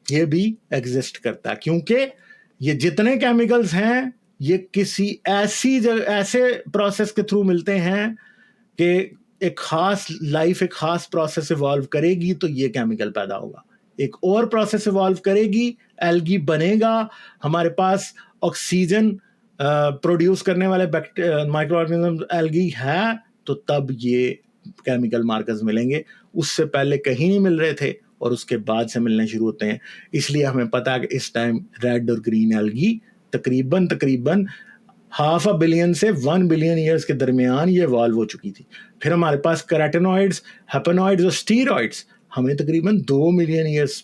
Speaker 1: ये भी एग्जिस्ट करता है। क्योंकि ये जितने केमिकल्स हैं ये किसी ऐसे प्रोसेस के थ्रू मिलते हैं कि एक खास लाइफ, एक खास प्रोसेस इवॉल्व करेगी तो ये केमिकल पैदा होगा, एक और प्रोसेस इवॉल्व करेगी, एल्गी बनेगा, हमारे पास ऑक्सीजन प्रोड्यूस करने वाले माइक्रो ऑर्गेनिज्म एल्गी है, तो तब ये केमिकल मार्कर्स मिलेंगे। उससे पहले कहीं नहीं मिल रहे थे और उसके बाद से मिलने शुरू होते हैं। इसलिए हमें पता है कि इस टाइम रेड और ग्रीन एल्गी तकरीबन 0.5 बिलियन से 1 बिलियन ईयर्स के दरमियान ये इवॉल्व हो चुकी थी। फिर हमारे पास कैराटिनॉइड्स, हैपेनॉइड्स और स्टीरॉइड्स हमें तकरीबन 2 बिलियन ईयर्स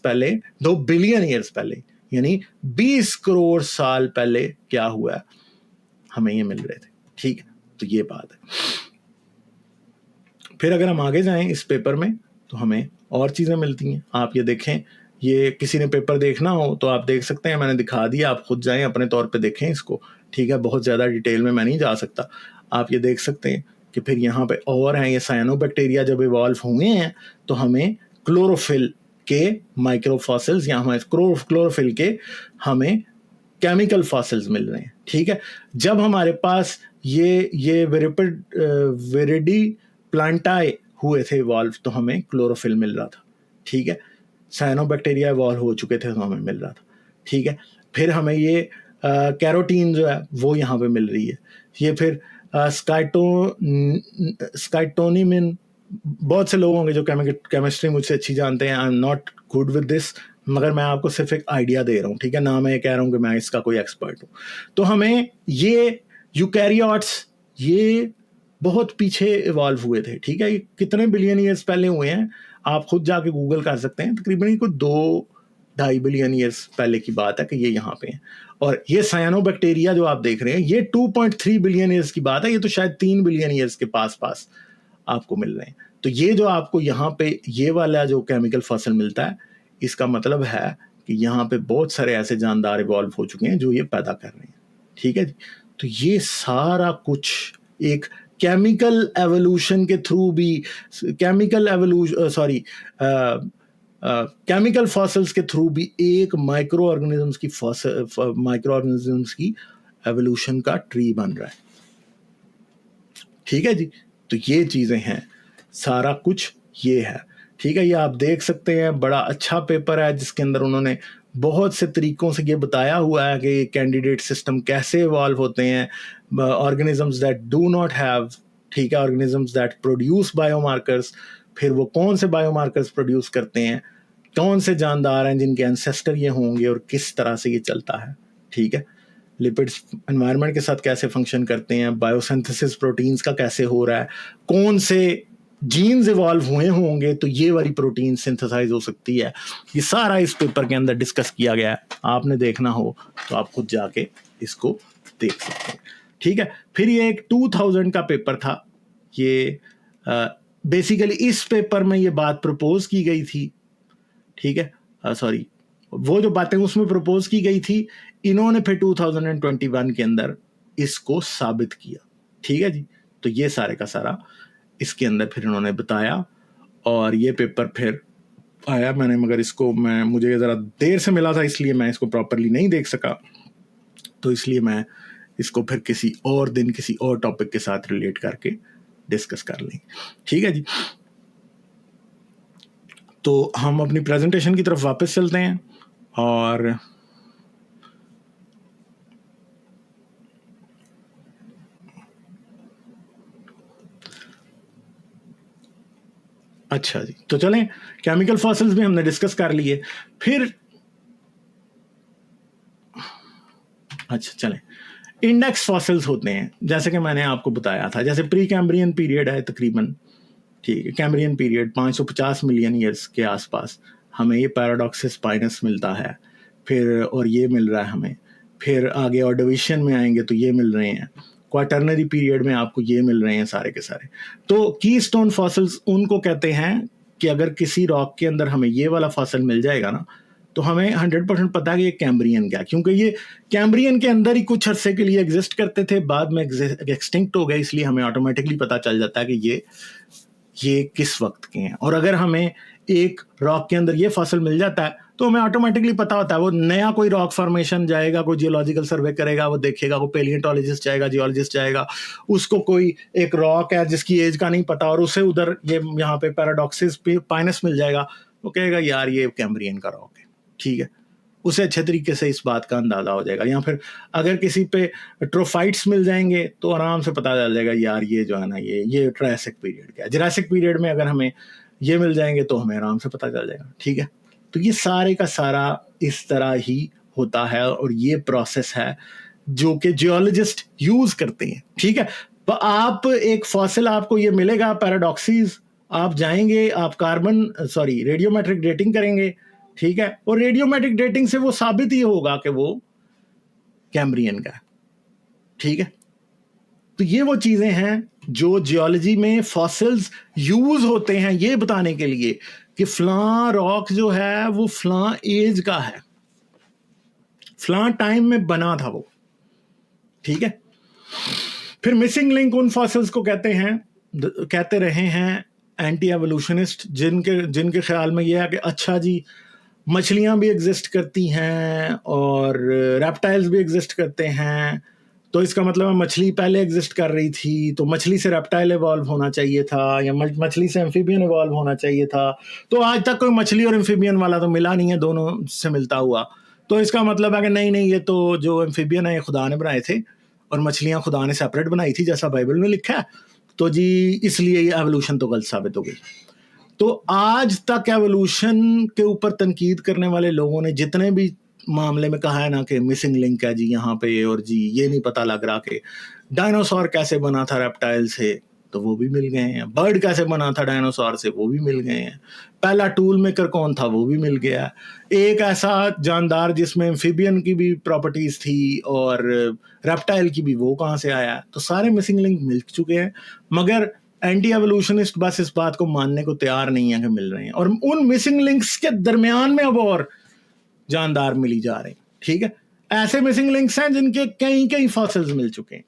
Speaker 1: पहले यानी 20 करोड़ साल पहले क्या हुआ हमें ये मिल रहे थे। ठीक है, तो ये बात है। फिर अगर हम आगे जाएं इस पेपर में तो हमें और चीज़ें मिलती हैं। आप ये देखें, ये किसी ने पेपर देखना हो तो आप देख सकते हैं, मैंने दिखा दिया, आप खुद जाएं अपने तौर पे देखें इसको। ठीक है, बहुत ज़्यादा डिटेल में मैं नहीं जा सकता। आप ये देख सकते हैं कि फिर यहाँ पे और हैं, ये साइनोबैक्टीरिया जब इवॉल्व हुए हैं तो हमें क्लोरोफिल के माइक्रोफॉसिल्स या हमारे क्लोरोफिल के हमें केमिकल फॉसिल्स मिल रहे हैं। ठीक है, जब हमारे पास ये विरिडी प्लांटाई हुए थे इवॉल्व तो हमें क्लोरोफिल मिल रहा था। ठीक है, साइनोबैक्टीरिया इवॉल्व हो चुके थे तो हमें मिल रहा था। ठीक है, फिर हमें ये कैरोटीन जो है वो यहाँ पे मिल रही है। ये फिर स्काइटोनिमिन, बहुत से लोग होंगे जो केमिस्ट्री मुझसे अच्छी जानते हैं, I am not good with this, मगर मैं आपको सिर्फ एक आइडिया दे रहा हूँ। ठीक है ना, मैं ये कह रहा हूँ कि मैं इसका कोई एक्सपर्ट हूँ। तो हमें ये यूकैरियोट्स ये बहुत पीछे इवॉल्व हुए थे, ठीक है, ये कितने बिलियन ईयर्स पहले हुए हैं आप खुद जाके गूगल कर सकते हैं, तकरीबन को 2-2.5 बिलियन ईयर्स पहले की बात है कि ये यहाँ पे हैं। और ये साइनोबैक्टीरिया जो आप देख रहे हैं ये 2.3 बिलियन ईयर्स की बात है, ये तो शायद 3 बिलियन ईयर्स के पास पास आपको मिल रहे हैं। तो ये जो आपको यहाँ पे ये वाला जो केमिकल फॉसिल मिलता है, इसका मतलब है कि यहाँ पे बहुत सारे ऐसे जानदार इवॉल्व हो चुके हैं जो ये पैदा कर रहे हैं, ठीक है जी। तो ये सारा कुछ एक केमिकल एवोल्यूशन के थ्रू भी, केमिकल फॉसिल्स के थ्रू भी एक माइक्रो ऑर्गेनिजम्स की एवोल्यूशन का ट्री बन रहा है, ठीक है जी। तो ये चीजें हैं, सारा कुछ ये है, ठीक है। ये आप देख सकते हैं, बड़ा अच्छा पेपर है जिसके अंदर उन्होंने बहुत से तरीकों से ये बताया हुआ है कि कैंडिडेट सिस्टम कैसे इवॉल्व होते हैं, organisms that do not have, ठीक है, ऑर्गेनिजम्स दैट प्रोड्यूस बायोमार्कर्स, फिर वो कौन से बायोमार्कर्स प्रोड्यूस करते हैं, कौन से जानदार हैं जिनके एंसेस्टर ये होंगे और किस तरह से ये चलता है, ठीक है। लिपिड्स एनवायरनमेंट के साथ कैसे फंक्शन करते हैं, बायोसिंथेसिस प्रोटीन्स का कैसे हो रहा है, कौन से जीन्स इवॉल्व हुए होंगे तो ये वाली प्रोटीन सिंथेसाइज हो सकती है, ये सारा इस पेपर के अंदर डिस्कस किया गया है। आपने देखना हो तो आप खुद जाके इसको देख सकते हैं, ठीक है। फिर ये एक 2000 का पेपर था, ये बेसिकली इस पेपर में ये बात प्रपोज की गई थी, ठीक है, सॉरी, वो जो बातें उसमें प्रपोज की गई थी, इन्होंने फिर 2021 के अंदर इसको साबित किया, ठीक है जी। तो ये सारे का सारा इसके अंदर फिर इन्होंने बताया और ये पेपर फिर आया। मैंने मगर इसको मुझे ज़रा देर से मिला था इसलिए मैं इसको प्रॉपरली नहीं देख सका, तो इसलिए मैं इसको फिर किसी और दिन किसी और टॉपिक के साथ रिलेट करके डिस्कस कर लेंगे, ठीक है जी। तो हम अपनी प्रेजेंटेशन की तरफ वापस चलते हैं और अच्छा जी, तो चलें, केमिकल फॉसिल्स भी हमने डिस्कस कर लिए। फिर अच्छा चलें, इंडेक्स फॉसिल्स होते हैं, जैसे कि मैंने आपको बताया था, जैसे प्री कैम्ब्रियन पीरियड है तकरीबन, ठीक है, कैम्ब्रियन पीरियड 550 मिलियन ईयर्स के आसपास हमें ये पैराडॉक्सिस पाइनस मिलता है, फिर और ये मिल रहा है हमें, फिर आगे ऑर्डोविशियन में आएंगे तो ये मिल रहे हैं, क्वाटर्नरी पीरियड में आपको ये मिल रहे हैं सारे के सारे। तो कीस्टोन फॉसिल्स उनको कहते हैं कि अगर किसी रॉक के अंदर हमें ये वाला फॉसिल मिल जाएगा ना, तो हमें 100% पता है कि ये कैम्ब्रियन क्या, क्योंकि ये कैम्ब्रियन के अंदर ही कुछ अरसे के लिए एग्जिस्ट करते थे, बाद में एक्सटिंक्ट हो गए, इसलिए हमें ऑटोमेटिकली पता चल जाता है कि ये किस वक्त के हैं। और अगर हमें एक रॉक के अंदर ये फॉसिल मिल जाता है तो हमें ऑटोमेटिकली पता होता है, वो नया कोई रॉक फॉर्मेशन जाएगा, कोई जियोलॉजिकल सर्वे करेगा, वो देखेगा, कोई पेलियोंटोलॉजिस्ट जाएगा, जियोलॉजिस्ट जाएगा, उसको कोई एक रॉक है जिसकी एज का नहीं पता और उसे उधर ये यहाँ पे पैराडॉक्सिस पाइनस मिल जाएगा, वो कहेगा यार ये कैम्ब्रियन का रॉक है, ठीक है, उसे अच्छे तरीके से इस बात का अंदाजा हो जाएगा। या फिर अगर किसी पे ट्रोफाइट्स मिल जाएंगे तो आराम से पता चल जाएगा यार ये जो है ना ये ट्रायसिक पीरियड का है। जुरासिक पीरियड में अगर हमें ये मिल जाएंगे तो हमें आराम से पता चल जाएगा, ठीक है। तो ये सारे का सारा इस तरह ही होता है और ये प्रोसेस है जो कि जियोलॉजिस्ट यूज करते हैं, ठीक है। तो आप एक फॉसिल आपको ये मिलेगा पैराडॉक्सिस, आप जाएंगे, आप रेडियोमेट्रिक डेटिंग करेंगे, ठीक है, और रेडियोमेट्रिक डेटिंग से वो साबित ही होगा कि वो कैम्ब्रियन का है, ठीक है। तो ये वो चीजें हैं जो जियोलॉजी में फॉसिल्स यूज होते हैं ये बताने के लिए कि फ्लां रॉक जो है वो फ्लां एज का है, फ्लां टाइम में बना था वो, ठीक है। फिर मिसिंग लिंक उन फॉसिल्स को कहते रहे हैं एंटी एवोल्यूशनिस्ट, जिनके ख्याल में यह है कि अच्छा जी मछलियां भी एग्जिस्ट करती हैं और रेप्टाइल्स भी एग्जिस्ट करते हैं, तो इसका मतलब है मछली पहले एग्जिस्ट कर रही थी तो मछली से रेप्टाइल इवॉल्व होना चाहिए था या मछली से एम्फीबियन इवॉल्व होना चाहिए था। तो आज तक कोई मछली और एम्फीबियन वाला तो मिला नहीं है दोनों से मिलता हुआ, तो इसका मतलब है कि नहीं ये तो जो एम्फीबियन है ये खुदा ने बनाए थे और मछलियां खुदा ने सेपरेट बनाई थी जैसा बाइबल में लिखा है, तो जी इसलिए ये एवोल्यूशन तो गलत साबित हो गई। तो आज तक एवोल्यूशन के ऊपर तनकीद करने वाले लोगों ने जितने भी मामले में कहा है ना कि मिसिंग लिंक है जी यहाँ पे, और जी ये नहीं पता लग रहा कि डायनासोर कैसे बना था रेप्टाइल से, तो वो भी मिल गए हैं। बर्ड कैसे बना था डायनासोर से, वो भी मिल गए हैं। पहला टूल मेकर कौन था, वो भी मिल गया। एक ऐसा जानदार जिसमें एम्फीबियन की भी प्रॉपर्टीज थी और रेप्टाइल की भी, वो कहाँ से आया। तो सारे मिसिंग लिंक मिल चुके हैं, मगर एंटी एवोल्यूशनिस्ट बस इस बात को मानने को तैयार नहीं है कि मिल रहे हैं, और उन मिसिंग लिंक्स के दरमियान में अब और जानदार मिली जा रहे हैं। ठीक है, ऐसे मिसिंग लिंक्स हैं जिनके कई कई फॉसिल्स मिल चुके हैं।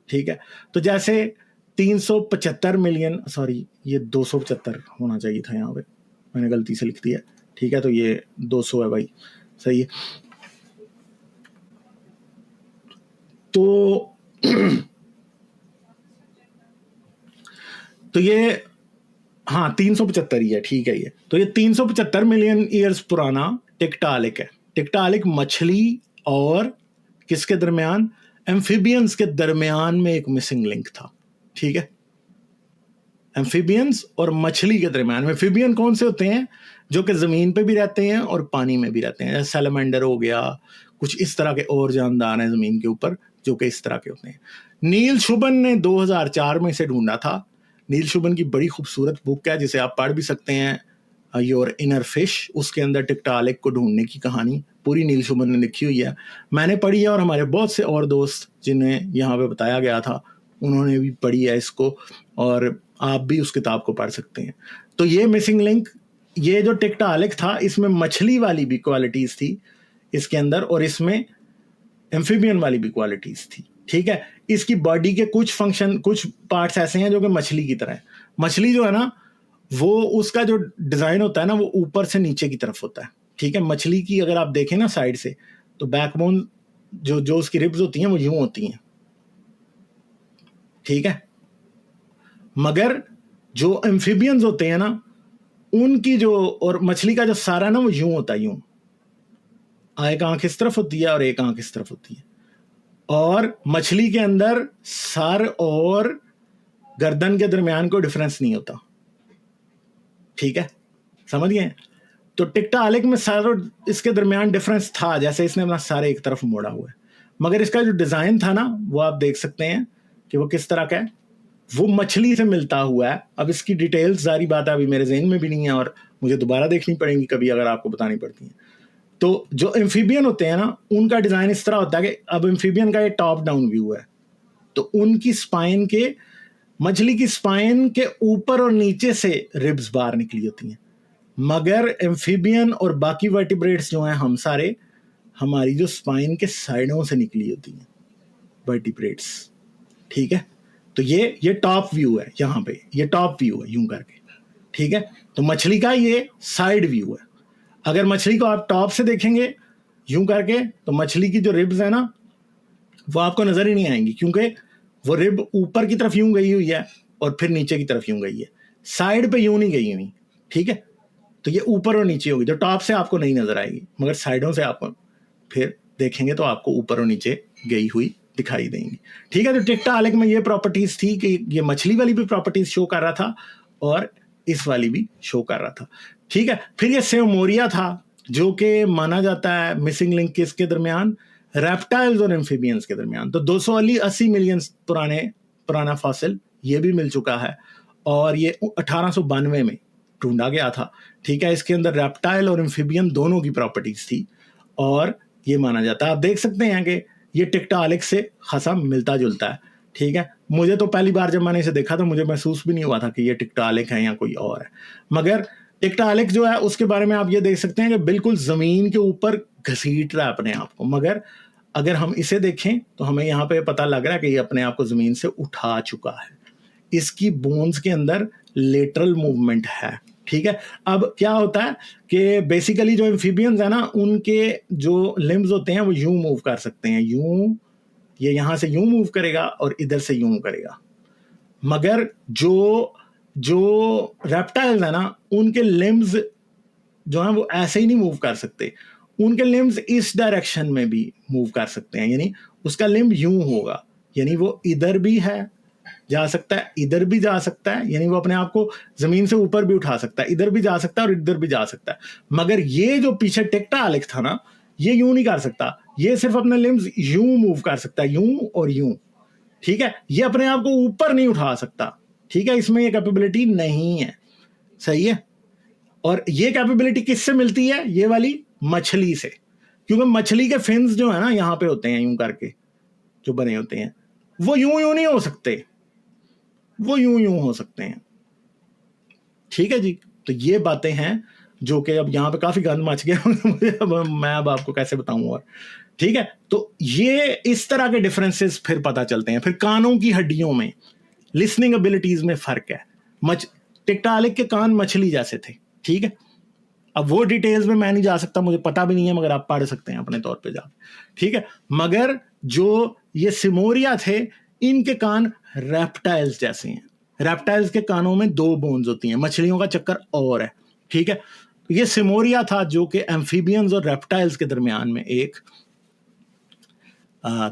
Speaker 1: ठीक है, तो जैसे 375 मिलियन, सॉरी ये 275 होना चाहिए था, यहाँ पे मैंने गलती से लिख दिया। ठीक है, तो ये 200 है भाई, सही है। तो तो ये हाँ 375 ही है, ठीक है। ये तो ये 375 मिलियन ईयर्स पुराना टिक्टालिक है। टिक्टालिक मछली और किसके दरमियान, एम्फीबियंस के दरमियान में एक मिसिंग लिंक था। ठीक है, एम्फीबियंस और मछली के दरमियान में। एम्फीबियन कौन से होते हैं, जो कि जमीन पे भी रहते हैं और पानी में भी रहते हैं, जैसे सैलमेंडर हो गया, कुछ इस तरह के और जानदार हैं जमीन के ऊपर जो कि इस तरह के होते हैं। नील शुबन ने 2004 में इसे ढूंढा था। नील शुबन की बड़ी खूबसूरत बुक है जिसे आप पढ़ भी सकते हैं, योर इनर फिश। उसके अंदर टिक्टालिक को ढूंढने की कहानी पूरी नील शुबन ने लिखी हुई है, मैंने पढ़ी है, और हमारे बहुत से और दोस्त जिन्हें यहाँ पे बताया गया था उन्होंने भी पढ़ी है इसको, और आप भी उस किताब को पढ़ सकते हैं। तो ये मिसिंग लिंक, ये जो टिक्टालिक था, इसमें मछली वाली भी क्वालिटीज थी इसके अंदर, और इसमें एम्फीबियन वाली भी क्वालिटीज थी। ठीक है, इसकी बॉडी के कुछ फंक्शन, कुछ पार्ट्स ऐसे हैं जो कि मछली की तरह है। मछली जो है ना, वो उसका जो डिजाइन होता है ना, वो ऊपर से नीचे की तरफ होता है। ठीक है, मछली की अगर आप देखें ना साइड से, तो बैकबोन जो उसकी रिब्स होती हैं वो यूं होती हैं। ठीक है, मगर जो एम्फीबियंस होते हैं ना, उनकी जो, और मछली का जो सारा ना वो यूं होता है, यूं। एक आंख इस तरफ होती है और एक आंख इस तरफ होती है, और मछली के अंदर सर और गर्दन के दरमियान कोई डिफरेंस नहीं होता। ठीक है, समझ गए। तो टिक्टालिक में सर और इसके दरमियान डिफरेंस था, जैसे इसने अपना सर एक तरफ मोड़ा हुआ है, मगर इसका जो डिजाइन था ना, वो आप देख सकते हैं कि वो किस तरह का है, वो मछली से मिलता हुआ है। अब इसकी डिटेल्स जारी बात है अभी मेरे जहन में भी नहीं है, और मुझे दोबारा देखनी पड़ेंगी कभी अगर आपको बतानी पड़ती है। तो जो एम्फीबियन होते हैं ना, उनका डिजाइन इस तरह होता है कि अब एम्फीबियन का ये टॉप डाउन व्यू है, तो उनकी स्पाइन के, मछली की स्पाइन के ऊपर और नीचे से रिब्स बाहर निकली होती हैं, मगर एम्फीबियन और बाकी वर्टिब्रेट्स जो हैं, हम सारे, हमारी जो स्पाइन के साइडों से निकली होती हैं वर्टिब्रेट्स। ठीक है, तो ये टॉप व्यू है, यहाँ पे ये टॉप व्यू है यूं करके। ठीक है, तो मछली का ये साइड व्यू है। अगर मछली को आप टॉप से देखेंगे यूं करके, तो मछली की जो रिब्स है ना, वो आपको नजर ही नहीं आएंगी, क्योंकि वो रिब ऊपर की तरफ यूं गई हुई है और फिर नीचे की तरफ यूं गई है, साइड पे यूं नहीं गई हुई। ठीक है, तो ये ऊपर और नीचे होगी, जो टॉप से आपको नहीं नजर आएगी, मगर साइडों से आप फिर देखेंगे तो आपको ऊपर और नीचे गई हुई दिखाई देंगी। ठीक है, तो टिक्टालिक में ये प्रॉपर्टीज थी कि ये मछली वाली भी प्रॉपर्टीज शो कर रहा था और इस वाली भी शो कर रहा था। ठीक है, फिर ये सेमोरिया था, जो कि माना जाता है मिसिंग लिंक किसके दरमियान, रेप्टाइल्स और एम्फीबियंस के दरमियान। तो 280 मिलियन पुराना फॉसिल ये भी मिल चुका है, और ये 1892 में ढूंढा गया था। ठीक है, इसके अंदर रेप्टाइल और एम्फीबियन दोनों की प्रॉपर्टीज थी, और ये माना जाता है, आप देख सकते हैं कि ये टिक्टालिक से खासा मिलता जुलता है। ठीक है, मुझे तो पहली बार जब मैंने इसे देखा तो मुझे महसूस भी नहीं हुआ था कि ये टिक्टालिक है या कोई और है, मगर टिक्टालिक जो है उसके बारे में आप ये देख सकते हैं कि बिल्कुल जमीन के ऊपर घसीट रहा है अपने आप को, मगर अगर हम इसे देखें तो हमें यहाँ पे पता लग रहा है कि ये अपने आप को जमीन से उठा चुका है। इसकी बोन्स के अंदर लेटरल मूवमेंट है। ठीक है, अब क्या होता है कि बेसिकली जो एम्फीबियंस है ना, उनके जो लिम्स होते हैं वो यूं मूव कर सकते हैं, यूं, ये यहां से यूं मूव करेगा और इधर से यूं करेगा, मगर जो रेप्टाइल्स है ना, उनके लिम्स जो है वो ऐसे ही नहीं मूव कर सकते, उनके लिम्स इस डायरेक्शन में भी मूव कर सकते हैं, यानी उसका लिम्ब यूं होगा, यानी वो इधर भी है जा सकता है, इधर भी जा सकता है, यानी वो अपने आप को जमीन से ऊपर भी उठा सकता है, इधर भी जा सकता है और इधर भी जा सकता है। मगर ये जो पीछे टिक्टालिक था ना, ये यूं नहीं कर सकता, ये सिर्फ अपने लिम्स यूं मूव कर सकता है, यूं और यूं, ठीक है। ये अपने आप को ऊपर नहीं उठा सकता, ठीक है, इसमें ये कैपेबिलिटी नहीं है, सही है। और ये कैपेबिलिटी किससे मिलती है? ये वाली मछली से, क्योंकि मछली के फिन्स जो है ना यहाँ पे होते हैं यूं करके जो बने होते हैं, वो यूं यूं नहीं हो सकते, वो यूं यूं हो सकते हैं, ठीक है जी। तो ये बातें हैं जो कि अब यहाँ पे काफी गंद मच गया मैं अब आपको कैसे बताऊं, और ठीक है। तो ये इस तरह के डिफरेंसेस फिर पता चलते हैं। फिर कानों की हड्डियों में, लिसनिंग एबिलिटीज में फर्क है। टिकटालिक के कान मछली जैसे थे, ठीक है। अब वो डिटेल्स में मैं नहीं जा सकता, मुझे पता भी नहीं है, मगर आप पढ़ सकते हैं अपने तौर पे जा, ठीक है। मगर जो ये सिमोरिया थे, इनके कान रेप्टाइल्स जैसे हैं। रेप्टाइल्स के कानों में 2 बोन्स होती हैं, मछलियों का चक्कर और है, ठीक है। ये सिमोरिया था जो कि एम्फीबियंस और रेप्टाइल्स के दरमियान में एक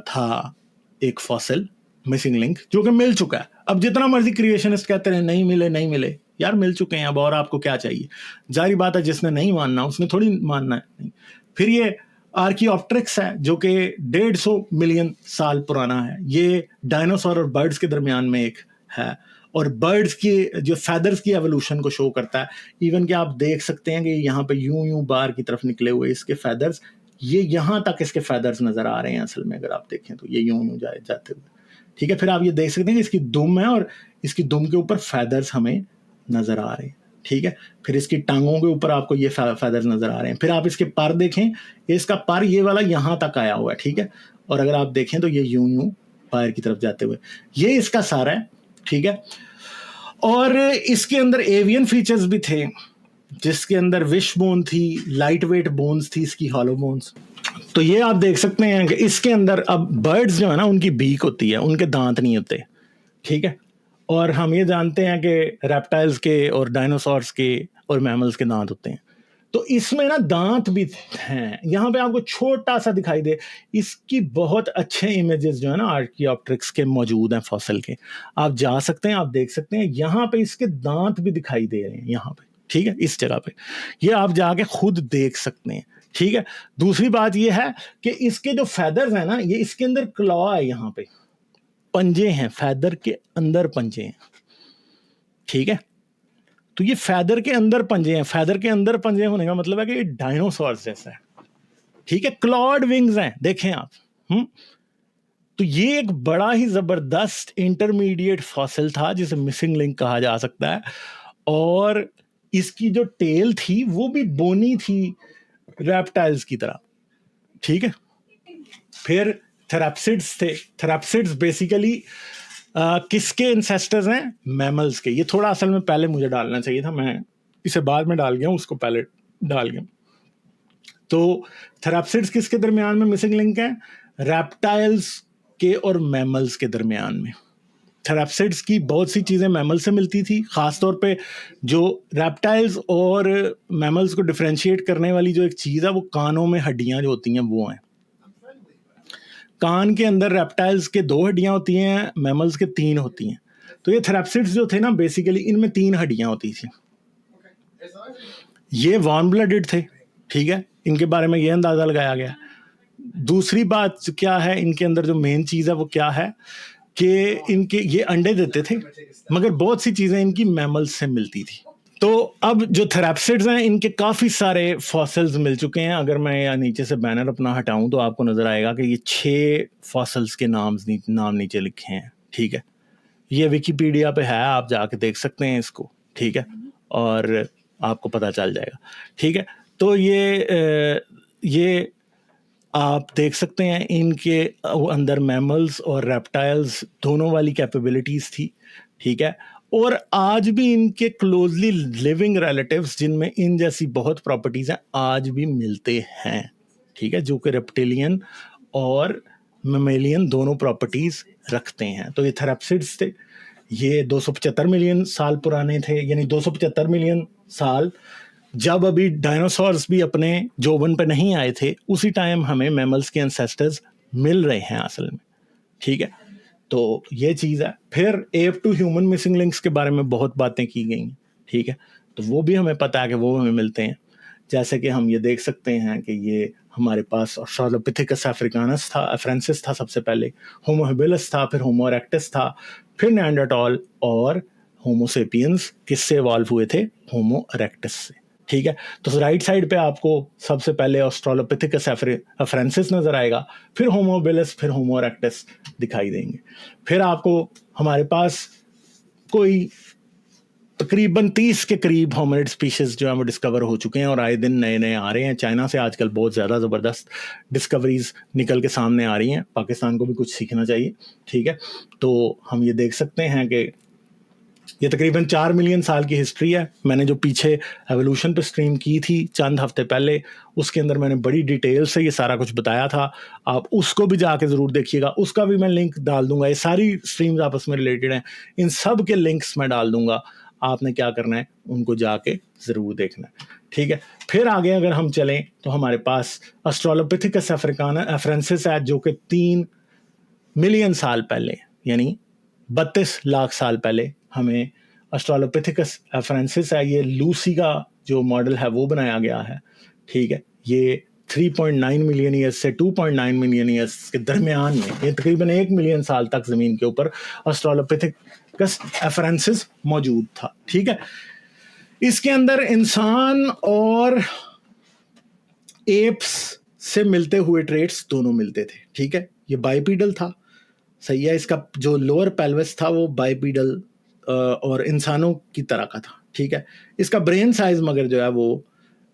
Speaker 1: था, एक फॉसिल मिसिंग लिंक जो कि मिल चुका है। अब जितना मर्जी क्रिएशनिस्ट कहते रहे नहीं मिले नहीं मिले, यार मिल चुके हैं अब, और आपको क्या चाहिए? जारी बात है, जिसने नहीं मानना उसने थोड़ी मानना है। नहीं। फिर ये आर्कियोप्टेरिक्स है जो कि 150 मिलियन साल पुराना है। ये डायनासोर और बर्ड्स के दरमियान में एक है, और बर्ड्स की जो फैदर्स की एवोल्यूशन को शो करता है। इवन कि आप देख सकते हैं कि यहाँ पे यूं यूं बाहर की तरफ निकले हुए इसके फैदर्स, ये यहाँ तक इसके फैदर्स नजर आ रहे हैं असल में, अगर आप देखें तो ये यूं यूं जाते हुए, ठीक है। फिर आप ये देख सकते हैं कि इसकी दुम है और इसकी दुम के ऊपर फैदर्स हमें नजर आ रहे हैं, ठीक है। फिर इसकी टांगों के ऊपर आपको ये फैदर्स नजर आ रहे हैं। फिर आप इसके पर देखें, इसका पर ये वाला यहाँ तक आया हुआ है, ठीक है। और अगर आप देखें तो ये यूं यूं बाहर की तरफ जाते हुए, ये इसका सारा है, ठीक है। और इसके अंदर एवियन फीचर्स भी थे, जिसके अंदर विश बोन थी, लाइट वेट बोन्स थी इसकी, हॉलो बोन्स। तो ये आप देख सकते हैं कि इसके अंदर, अब बर्ड्स जो है ना उनकी बीक होती है, उनके दांत नहीं होते, ठीक है। और हम ये जानते हैं कि रेप्टाइल्स के और डायनासोर्स के और मैमल्स के दांत होते हैं। तो इसमें ना दांत भी हैं, यहाँ पे आपको छोटा सा दिखाई दे, इसकी बहुत अच्छे इमेजेस जो है ना आर्कियोप्टेरिक्स के मौजूद हैं फॉसिल के, आप जा सकते हैं, आप देख सकते हैं, यहाँ पे इसके दांत भी दिखाई दे रहे हैं यहाँ पे, ठीक है, इस जगह पे, ये आप जाके खुद देख सकते हैं, ठीक है। दूसरी बात ये है कि इसके जो फैदर्स हैं ना, ये इसके अंदर क्लॉ है, यहाँ पे पंजे हैं, फैदर के अंदर पंजे हैं, ठीक है। तो ये फैदर के अंदर पंजे हैं, फैदर के अंदर पंजे होने का मतलब है कि ये डायनासोर्स जैसा है, ठीक है। क्लॉड विंग्स हैं, देखें आप। तो ये एक बड़ा ही जबरदस्त इंटरमीडिएट फॉसिल था जिसे मिसिंग लिंक कहा जा सकता है। और इसकी जो टेल थी वो भी बोनी थी रेप्टाइल्स की तरह, ठीक है। फिर थेराप्सिड्स थे। थेराप्सिड्स बेसिकली किसके इंसेस्टर्स हैं? मैमल्स के। ये थोड़ा असल में पहले मुझे डालना चाहिए था, मैं इसे बाद में डाल गया हूँ, उसको पहले डाल गया। तो थेराप्सिड्स किसके दरमियान में मिसिंग लिंक है? रेप्टाइल्स के और मैमल्स के दरमियान में। थेराप्सिड्स की बहुत सी चीज़ें मैमल से मिलती थी, ख़ासतौर पे जो रेप्टाइल्स और मैमल्स को डिफ्रेंशिएट करने वाली जो एक चीज़ है वो कानों में हड्डियाँ जो होती हैं वो हैं। कान के अंदर रेप्टाइल्स के 2 हड्डियाँ होती हैं, मैमल्स के 3 होती हैं। तो ये थेराप्सिड्स जो थे ना बेसिकली इनमें 3 हड्डियाँ होती थी। ये वार्म ब्लडेड थे, ठीक है, इनके बारे में ये अंदाज़ा लगाया गया। दूसरी बात क्या है, इनके अंदर जो मेन चीज़ है वो क्या है कि इनके ये अंडे देते थे, मगर बहुत सी चीज़ें इनकी मैमल्स से मिलती थी। तो अब जो थेराप्सिड्स हैं इनके काफ़ी सारे फॉसिल्स मिल चुके हैं। अगर मैं यहाँ नीचे से बैनर अपना हटाऊं तो आपको नज़र आएगा कि ये 6 फॉसिल्स के नाम नीचे लिखे हैं, ठीक है। ये विकिपीडिया पे है, आप जाके देख सकते हैं इसको, ठीक है, और आपको पता चल जाएगा, ठीक है। तो ये आप देख सकते हैं इनके अंदर मैमल्स और रेप्टाइल्स दोनों वाली कैपेबिलिटीज़ थी, ठीक है। और आज भी इनके क्लोजली लिविंग रिलेटिव्स जिनमें इन जैसी बहुत प्रॉपर्टीज़ हैं आज भी मिलते हैं, ठीक है, जो कि रेप्टिलियन और मेमेलियन दोनों प्रॉपर्टीज़ रखते हैं। तो ये थेराप्सिड्स थे, ये 275 मिलियन साल पुराने थे, यानी 275 मिलियन साल जब अभी डायनासोर्स भी अपने जोबन पे नहीं आए थे, उसी टाइम हमें मैमल्स के एंसेस्टर्स मिल रहे हैं असल में, ठीक है। तो ये चीज़ है। फिर ape to human missing links के बारे में बहुत बातें की गई हैं, ठीक है, तो वो भी हमें पता है कि वो हमें मिलते हैं। जैसे कि हम ये देख सकते हैं कि ये हमारे पास ऑस्ट्रेलोपिथेकस अफ्रीकानस था, अफ्रेंसिस था सबसे पहले, होमो हेबिलिस था, फिर होमो इरेक्टस था, फिर निएंडरथॉल और होमो सेपियंस किससे इवॉल्व हुए थे? होमो इरेक्टस से। ठीक है, तो राइट साइड पे आपको सबसे पहले ऑस्ट्रेलोपिथेकस अफ्रेंसिस नजर आएगा, फिर होमो हेबिलिस, फिर होमो इरेक्टस दिखाई देंगे। फिर आपको हमारे पास कोई तकरीबन 30 के करीब होमिनिड स्पीशीज जो है वो डिस्कवर हो चुके हैं और आए दिन नए नए आ रहे हैं। चाइना से आजकल बहुत ज़्यादा ज़बरदस्त डिस्कवरीज निकल के सामने आ रही हैं, पाकिस्तान को भी कुछ सीखना चाहिए। ठीक है, तो हम ये देख सकते हैं कि ये तकरीबन 4 मिलियन साल की हिस्ट्री है। मैंने जो पीछे एवोल्यूशन पे स्ट्रीम की थी चंद हफ्ते पहले, उसके अंदर मैंने बड़ी डिटेल से ये सारा कुछ बताया था, आप उसको भी जाके ज़रूर देखिएगा, उसका भी मैं लिंक डाल दूंगा। ये सारी स्ट्रीम्स आपस में रिलेटेड हैं, इन सब के लिंक्स मैं डाल दूंगा, आपने क्या करना है उनको जाके ज़रूर देखना है। ठीक है, फिर आगे अगर हम चलें तो हमारे पास ऑस्ट्रेलोपिथेकस अफ्रेंसिस है, जो कि 3 मिलियन साल पहले यानी 32 लाख साल पहले हमें ऑस्ट्रेलोपिथेकस अफ्रेंसिस है, ये लूसी का जो मॉडल है वो बनाया गया है। ठीक है, ये 3.9 मिलियन ईयर्स से 2.9 मिलियन ईयर्स के दरमियान में, ये तकरीबन 1 मिलियन साल तक ज़मीन के ऊपर ऑस्ट्रेलोपिथेकस अफ्रेंसिस मौजूद था। ठीक है, इसके अंदर इंसान और एप्स से मिलते हुए ट्रेट्स दोनों मिलते थे। ठीक है, ये बाइपीडल था, सही है, इसका जो लोअर पेल्विस था वो बाइपीडल और इंसानों की तरह का था। ठीक है, इसका ब्रेन साइज मगर जो है वो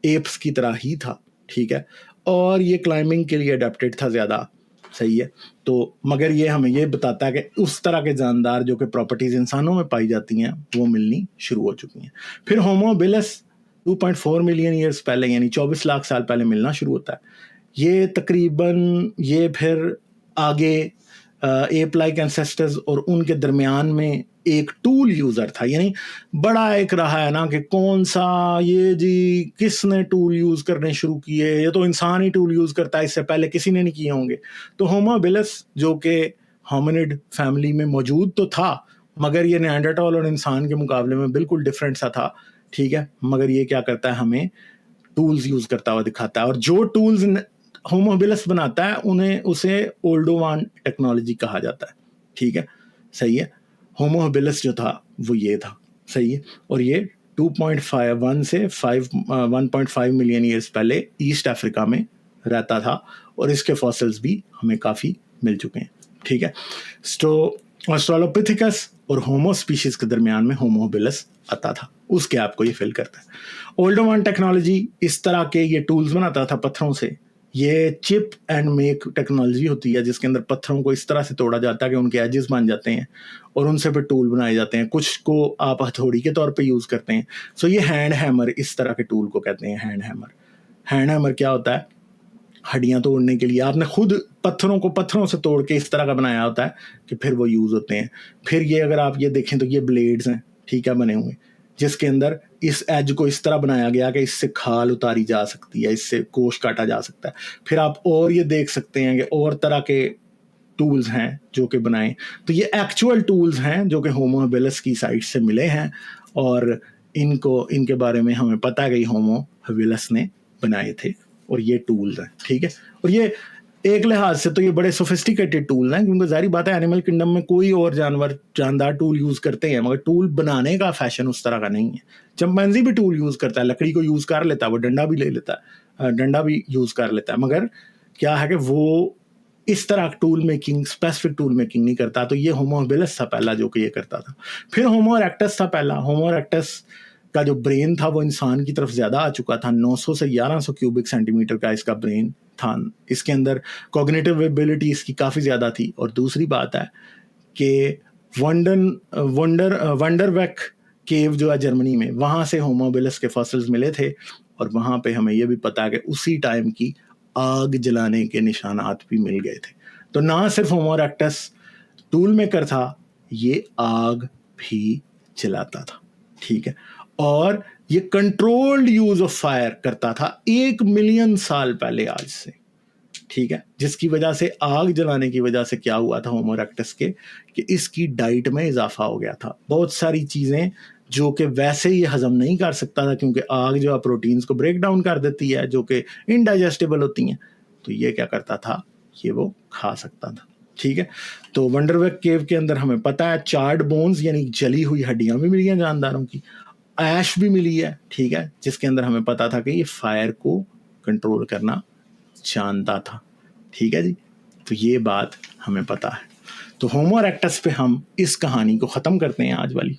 Speaker 1: एप्स की तरह ही था। ठीक है, और ये क्लाइंबिंग के लिए अडेप्टेड था ज़्यादा। सही है, तो मगर ये हमें ये बताता है कि उस तरह के जानदार जो कि प्रॉपर्टीज इंसानों में पाई जाती हैं वो मिलनी शुरू हो चुकी हैं। फिर होमो हेबिलिस 2.4 मिलियन ईयर्स पहले यानी 24 लाख साल पहले मिलना शुरू होता है। ये तकरीबन ये फिर आगे एप लाइक एंसेस्टर्स और उनके दरमियान में एक टूल यूज़र था, यानी बड़ा एक रहा है ना कि कौन सा ये जी किसने टूल यूज़ करने शुरू किए, ये तो इंसान ही टूल यूज़ करता है, इससे पहले किसी ने नहीं किए होंगे। तो होमो हेबिलिस जो कि होमिनिड फैमिली में मौजूद तो था, मगर ये निएंडरथॉल और इंसान के मुकाबले में बिल्कुल डिफरेंट सा था। ठीक है, मगर ये क्या करता है, हमें टूल्स यूज़ करता हुआ दिखाता है, और जो टूल्स होमो हेबिलिस बनाता है उन्हें उसे ओल्डोवान टेक्नोलॉजी कहा जाता है। ठीक है, सही है, होमो हेबिलिस जो था वो ये था। सही है, और ये 2.51 से 1.5 मिलियन ईयर्स पहले ईस्ट अफ्रीका में रहता था, और इसके फॉसिल्स भी हमें काफ़ी मिल चुके हैं। ठीक है, तो ऑस्ट्रेलोपिथेकस और होमो स्पीशीज के दरमियान में होमो हेबिलिस आता था, उस गैप को ये फिल करता है। ओल्डोवान टेक्नोलॉजी इस तरह के ये टूल्स बनाता था पत्थरों से। ये चिप एंड मेक टेक्नोलॉजी होती है जिसके अंदर पत्थरों को इस तरह से तोड़ा जाता है कि उनके एजेस बन जाते हैं और उनसे फिर टूल बनाए जाते हैं। कुछ को आप हथौड़ी के तौर पे यूज़ करते हैं। सो ये हैंड हैमर, इस तरह के टूल को कहते हैं हैंड हैमर। हैंड हैमर क्या होता है? हड्डियाँ तोड़ने के लिए आपने खुद पत्थरों को पत्थरों से तोड़ के इस तरह का बनाया होता है कि फिर वो यूज़ होते हैं। फिर ये अगर आप ये देखें तो ये ब्लेड्स हैं, ठीक है, बने हुए, जिसके अंदर इस एज को इस तरह बनाया गया कि इससे खाल उतारी जा सकती है, इससे कोश काटा जा सकता है। फिर आप और ये देख सकते हैं कि और तरह के टूल्स हैं जो कि बनाए, तो ये एक्चुअल टूल्स हैं जो कि होमो हेबिलिस की साइड से मिले हैं, और इनके बारे में हमें पता है कि होमो हेबिलिस ने बनाए थे और ये टूल्स हैं। ठीक है, और ये एक लिहाज से तो ये बड़े सोफिस्टिकेटेड टूल हैं, क्योंकि जाहिर बात है एनिमल किंगडम में कोई और जानदार टूल यूज़ करते हैं, मगर टूल बनाने का फैशन उस तरह का नहीं है। चिंपैंजी भी टूल यूज़ करता है, लकड़ी को यूज़ कर लेता है, वो डंडा भी ले लेता है, डंडा भी यूज़ कर लेता है, मगर क्या है कि वो इस तरह tool making, specific tool making नहीं करता। तो ये होमो हेबिलिस था पहला जो कि ये करता था। फिर होमो इरेक्टस था पहला। होमो इरेक्टस का जो ब्रेन था वो इंसान की तरफ ज़्यादा आ चुका था, 900 से 1100 क्यूबिक सेंटीमीटर का इसका ब्रेन था। इसके अंदर कॉग्निटिव एबिलिटी इसकी काफ़ी ज़्यादा थी। और दूसरी बात है कि वंडरवेक केव जो है जर्मनी में, वहाँ से होमो हेबिलिस के फॉसिल्स मिले थे, और वहाँ पे हमें ये भी पता है कि उसी टाइम की आग जलाने के निशानात भी मिल गए थे। तो ना सिर्फ होमो इरेक्टस टूल मेकर था, ये आग भी जलाता था। ठीक है, और ये कंट्रोल्ड यूज ऑफ फायर करता था 1 मिलियन साल पहले आज से। ठीक है, जिसकी वजह से आग जलाने की वजह से क्या हुआ था होमो इरेक्टस के, कि इसकी डाइट में इजाफा हो गया था। बहुत सारी चीज़ें जो कि वैसे ही हजम नहीं कर सकता था, क्योंकि आग जो है प्रोटीन्स को ब्रेक डाउन कर देती है जो कि इनडाइजेस्टेबल होती हैं। तो ये क्या करता था, ये वो खा सकता था। ठीक है, तो वंडरवेक केव के अंदर हमें पता है चार्ड बोन्स यानी जली हुई हड्डियां भी मिली हैं जानदारों की, ऐश भी मिली है। ठीक है, जिसके अंदर हमें पता था कि ये फायर को कंट्रोल करना जानता था। ठीक है जी, तो ये बात हमें पता है। तो होमो इरेक्टस पे हम इस कहानी को ख़त्म करते हैं आज वाली।